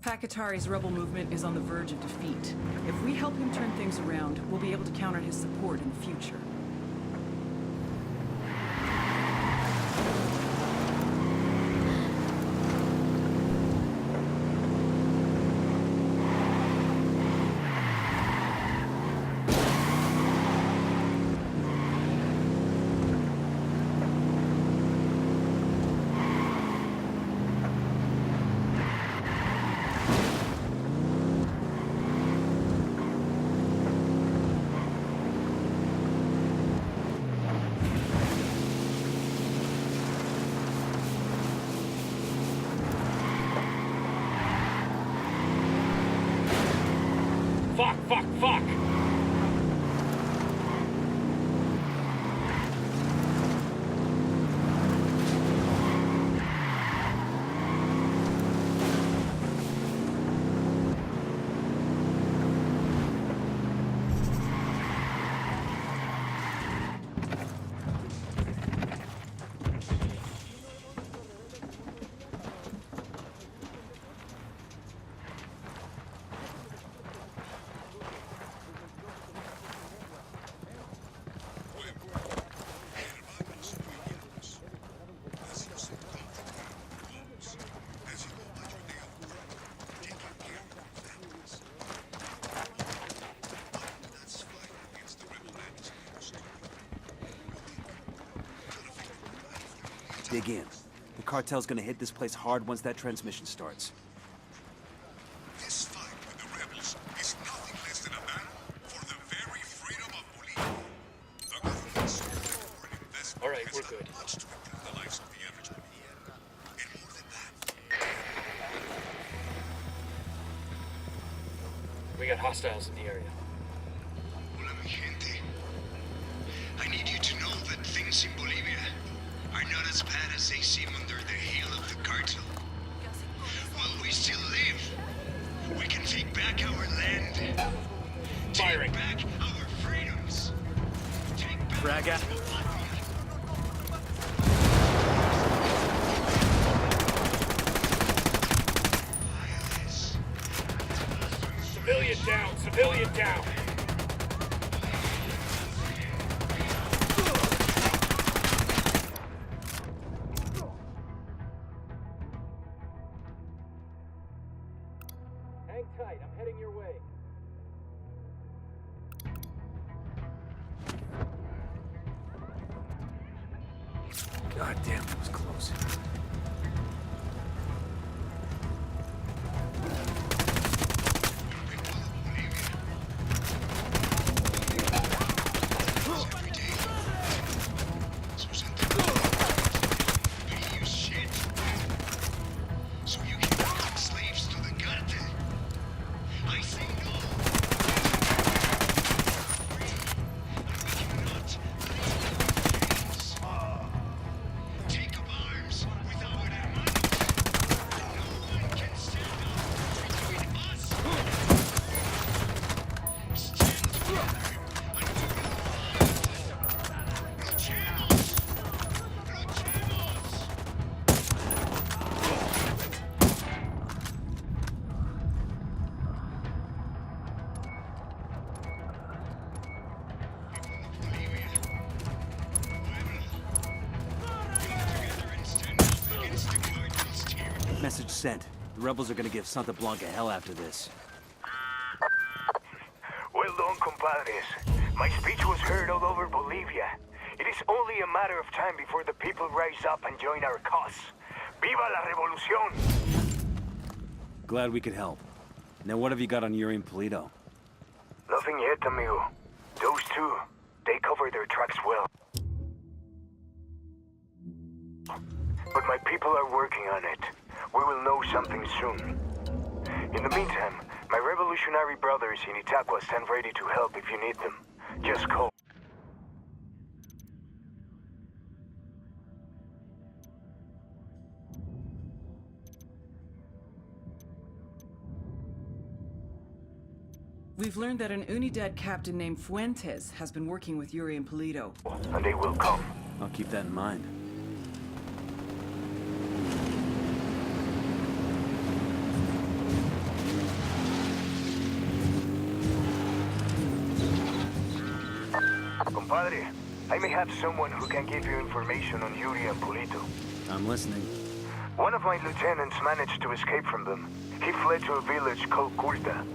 Pakatari's rebel movement is on the verge of defeat. If we help him turn things around, we'll be able to count on his support in the future. Fuck, fuck, fuck! Dig in. The cartel's gonna hit this place hard once that transmission starts. This fight with the rebels is nothing less than a battle for the very freedom of Bolivia. The government's foreign investment Alright, has we're done good. much to improve the lives of the average Bolivian. And more than that, We got hostiles in the area. hola mi gente. I need you to know They seem under the heel of the cartel. While we still live, we can take back our land. Take back our freedoms. Take back Braga. Civilian down! Civilian down! Hang tight, I'm heading your way. God damn, that was close. Message sent. The rebels are gonna give Santa Blanca hell after this. Well done, compadres. My speech was heard all over Bolivia. It is only a matter of time before the people rise up and join our cause. Viva la revolución! Glad we could help. Now what have you got on Yuri and Polito? Nothing yet, amigo. Those two, they cover their tracks well. But my people are working on it. We will know something soon. In the meantime, my revolutionary brothers in Itaqua stand ready to help if you need them. Just call. We've learned that an Unidad captain named Fuentes has been working with Yuri and Polito. And they will come. I'll keep that in mind. Compadre, I may have someone who can give you information on Yuri and Polito. I'm listening. One of my lieutenants managed to escape from them. He fled to a village called Curta.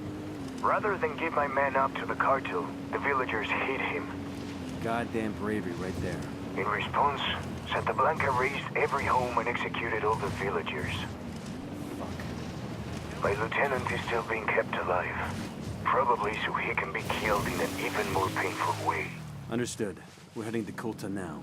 Rather than give my man up to the cartel, the villagers hid him. Goddamn bravery right there. In response, Santa Blanca razed every home and executed all the villagers. My lieutenant is still being kept alive. Probably so he can be killed in an even more painful way. Understood. We're heading to Culta now.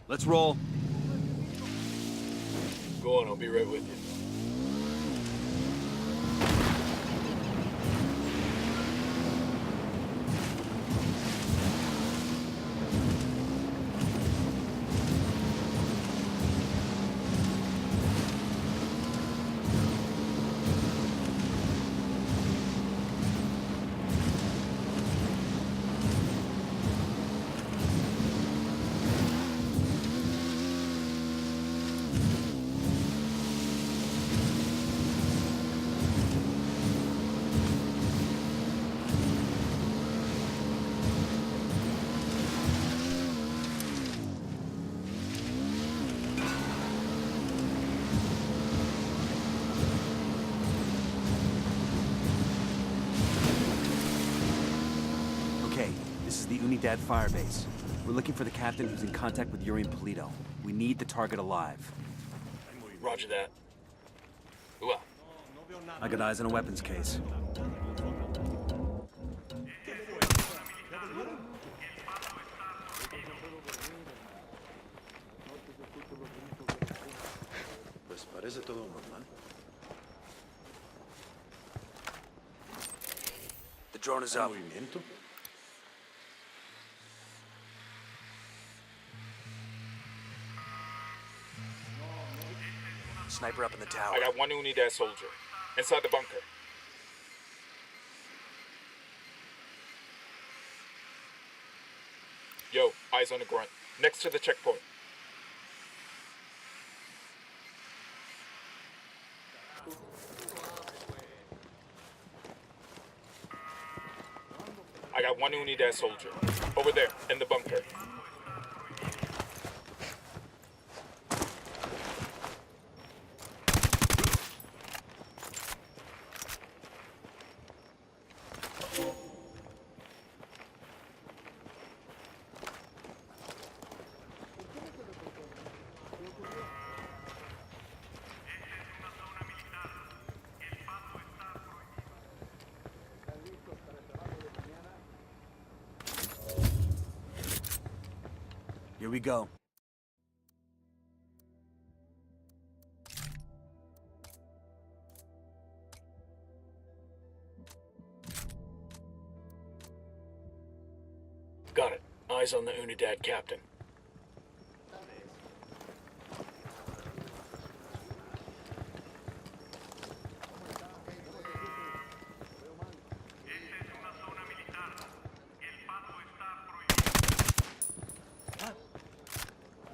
Let's roll. Go on, I'll be right with you. This is the Unidad firebase. We're looking for the captain who's in contact with Yuri and Polito. We need the target alive. Roger that. Well, I got eyes on a weapons case. Pues parece todo normal. The drone is up. Movimiento. Sniper up in the tower. I got one Unidad soldier. Inside the bunker. Yo, eyes on the grunt. Next to the checkpoint. I got one Unidad soldier. Over there, in the bunker. Here we go. got it. Eyes on the Unidad captain.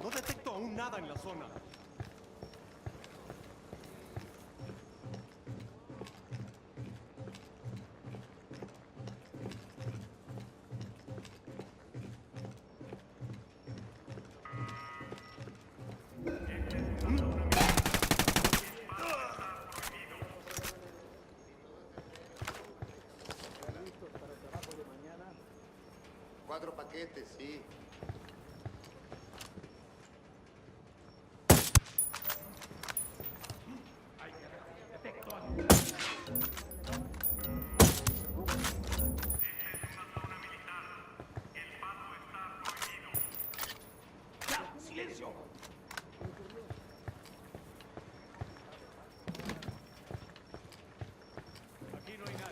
No detecto aún nada en la zona. Cuatro paquetes, sí. ¡Silencio! Aquí no hay nada.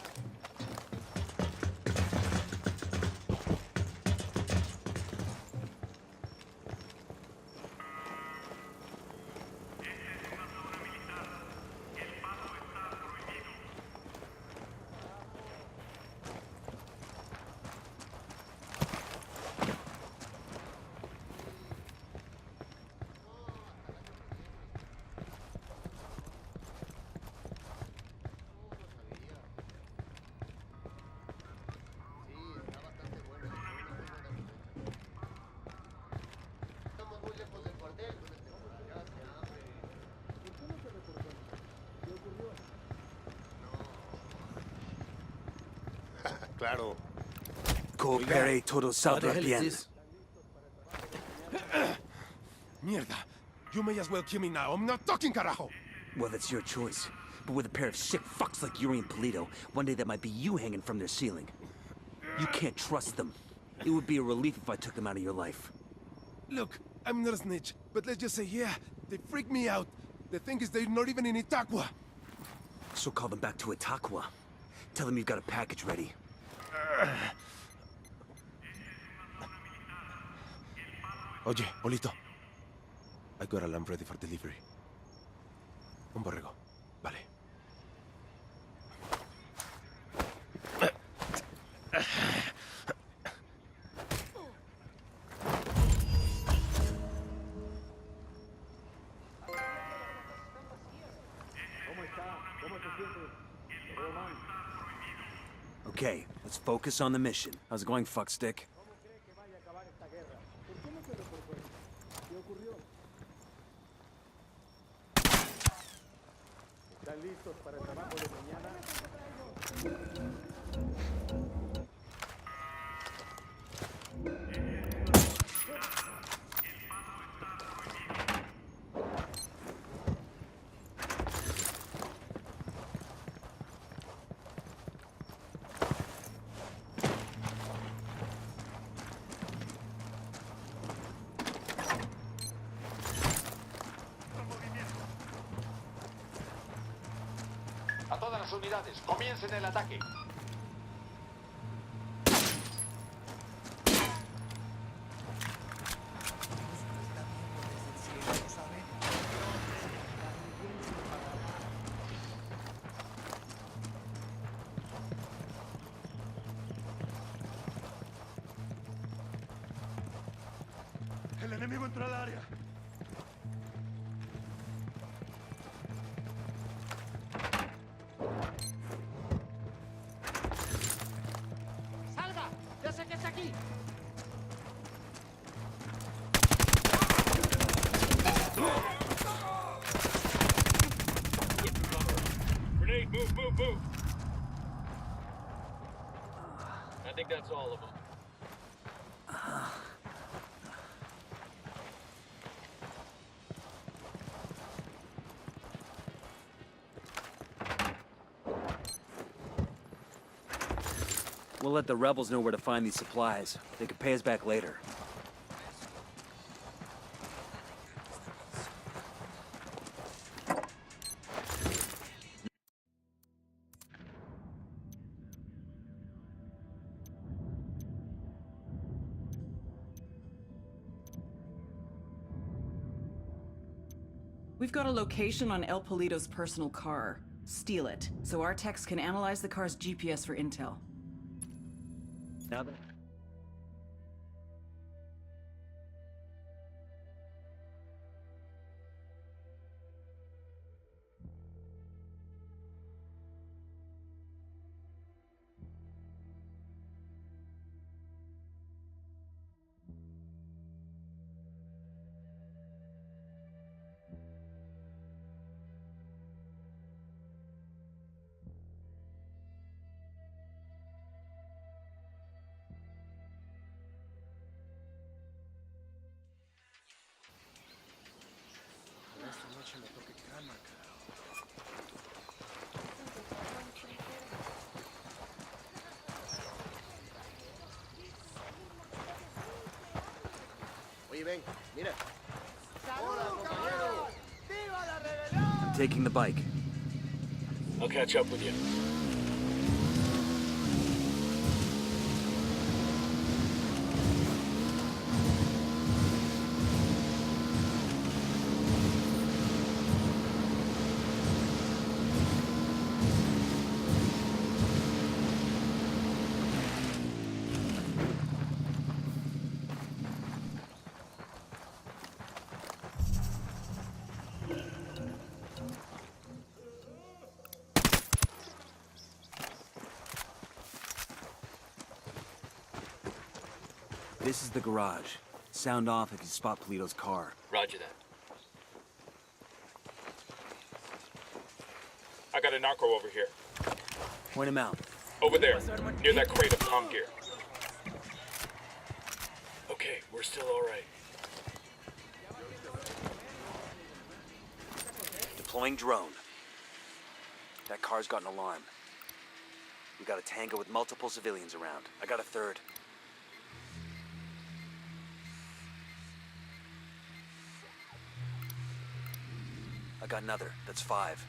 Claro. Coopere todos saldrá bien. Mierda. You may as well kill me now. I'm not talking, carajo. Well, that's your choice. But with a pair of sick fucks like Yuri and Polito, one day that might be you hanging from their ceiling. You can't trust them. It would be a relief if I took them out of your life. Look, I'm not a snitch, but let's just say, yeah, they freak me out. The thing is, they're not even in Itaqua. So call them back to Itaqua. Tell them you've got a package ready. Oye, Polito. I got a lamb ready for delivery. Un borrego. Vale. Okay, let's focus on the mission. How's it going, fuckstick? A todas las unidades, comiencen el ataque. El enemigo entró al área. ¡Salga! ¡Ya sé que está aquí! Grenade, move, move, move! I think that's all of them. We'll let the rebels know where to find these supplies. They can pay us back later. We've got a location on El Polito's personal car. Steal it, so our techs can analyze the car's GPS for intel. Now then. Oye, ven, mira. I'm taking the bike. I'll catch up with you. This is the garage. Sound off if you spot Polito's car. Roger that. I got a narco over here. Point him out. Over there, near that crate of comm gear. Okay, we're still all right. Deploying drone. That car's got an alarm. We got a tango with multiple civilians around. I got a third. I got another. That's 5.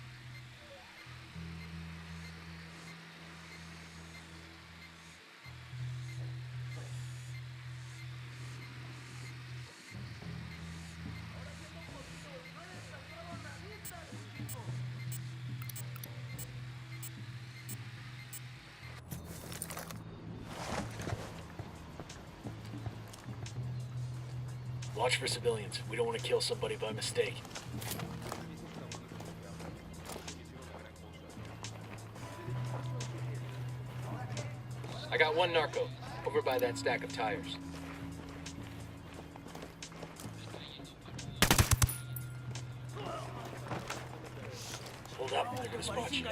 Watch for civilians. We don't want to kill somebody by mistake. I got 1 narco, over by that stack of tires. Hold up, they're gonna spot you.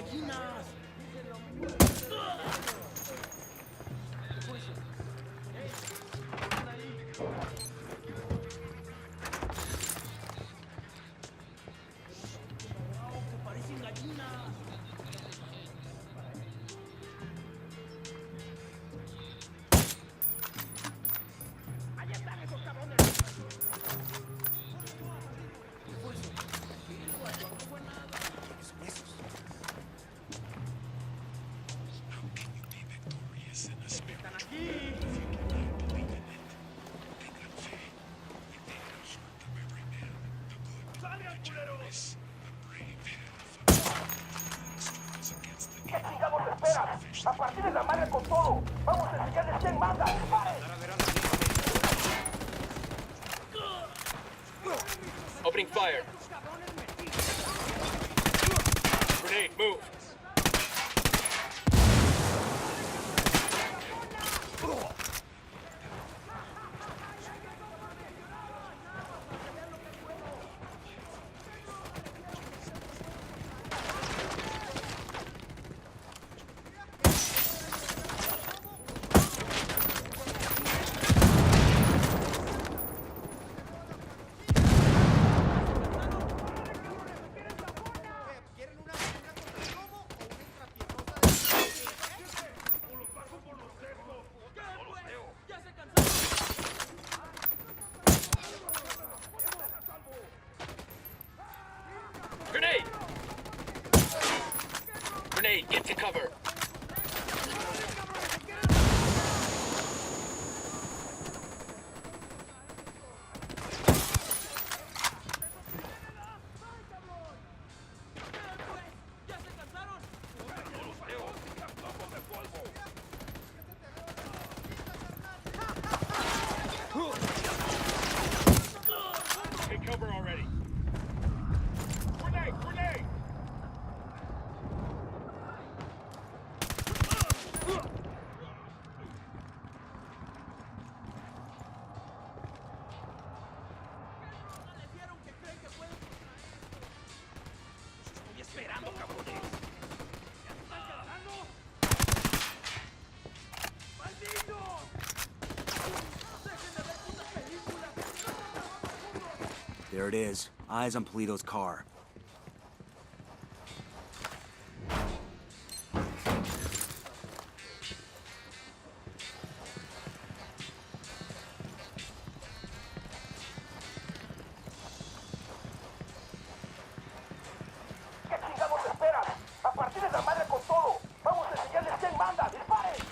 ¡A partir de la madre con todo! ¡Vamos a enseñarles quién manda! ¡Disparen! Opening fire. Grenade, move. Grenade! Grenade, get to cover. Take cover already. Grenade! Grenade! There it is. Eyes on Polito's car. ¿Qué chingados esperan? ¡A partir de la madre con todo! ¡Vamos a enseñarles quién manda! ¡Disparen!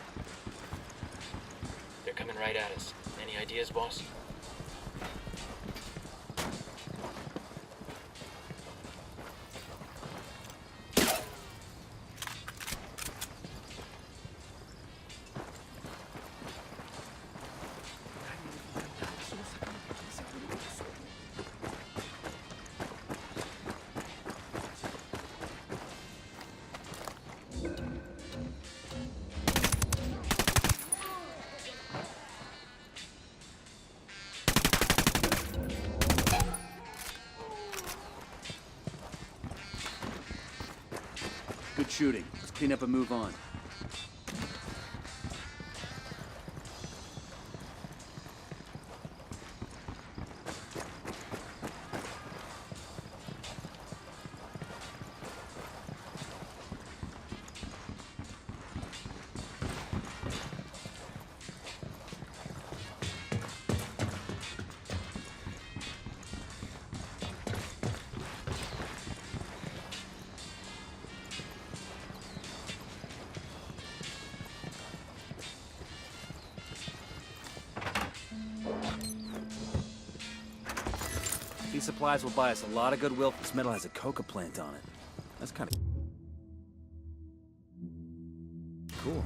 They're coming right at us. Any ideas, boss? Good shooting. Let's clean up and move on. These supplies will buy us a lot of goodwill. This metal has a coca plant on it. That's kind of cool.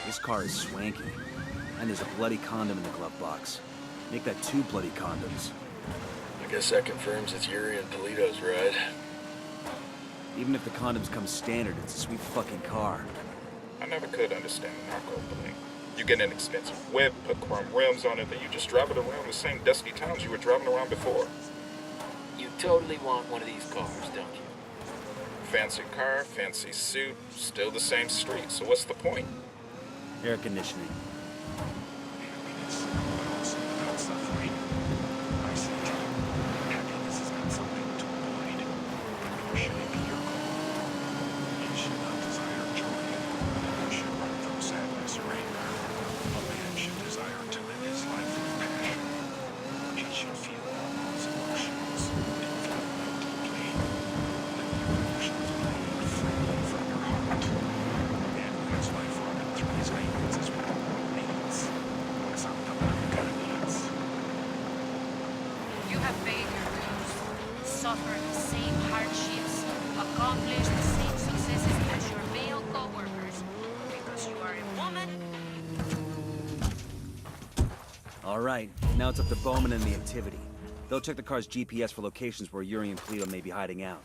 This car is swanky. And there's a bloody condom in the glove box. Make that 2 bloody condoms. I guess that confirms it's Yuri and Toledo's ride. Even if the condoms come standard, it's a sweet fucking car. I never could understand the narco thing. You get an expensive whip, put chrome rims on it, then you just drive it around the same dusty towns you were driving around before. You totally want one of these cars, don't you? Fancy car, fancy suit, still the same street, so what's the point? Air conditioning. You have paid your dues, suffered the same hardships, accomplished the same successes as your male co-workers. Because you are a woman. All right, now it's up to Bowman and the activity. They'll check the car's GPS for locations where Yuri and Polito may be hiding out.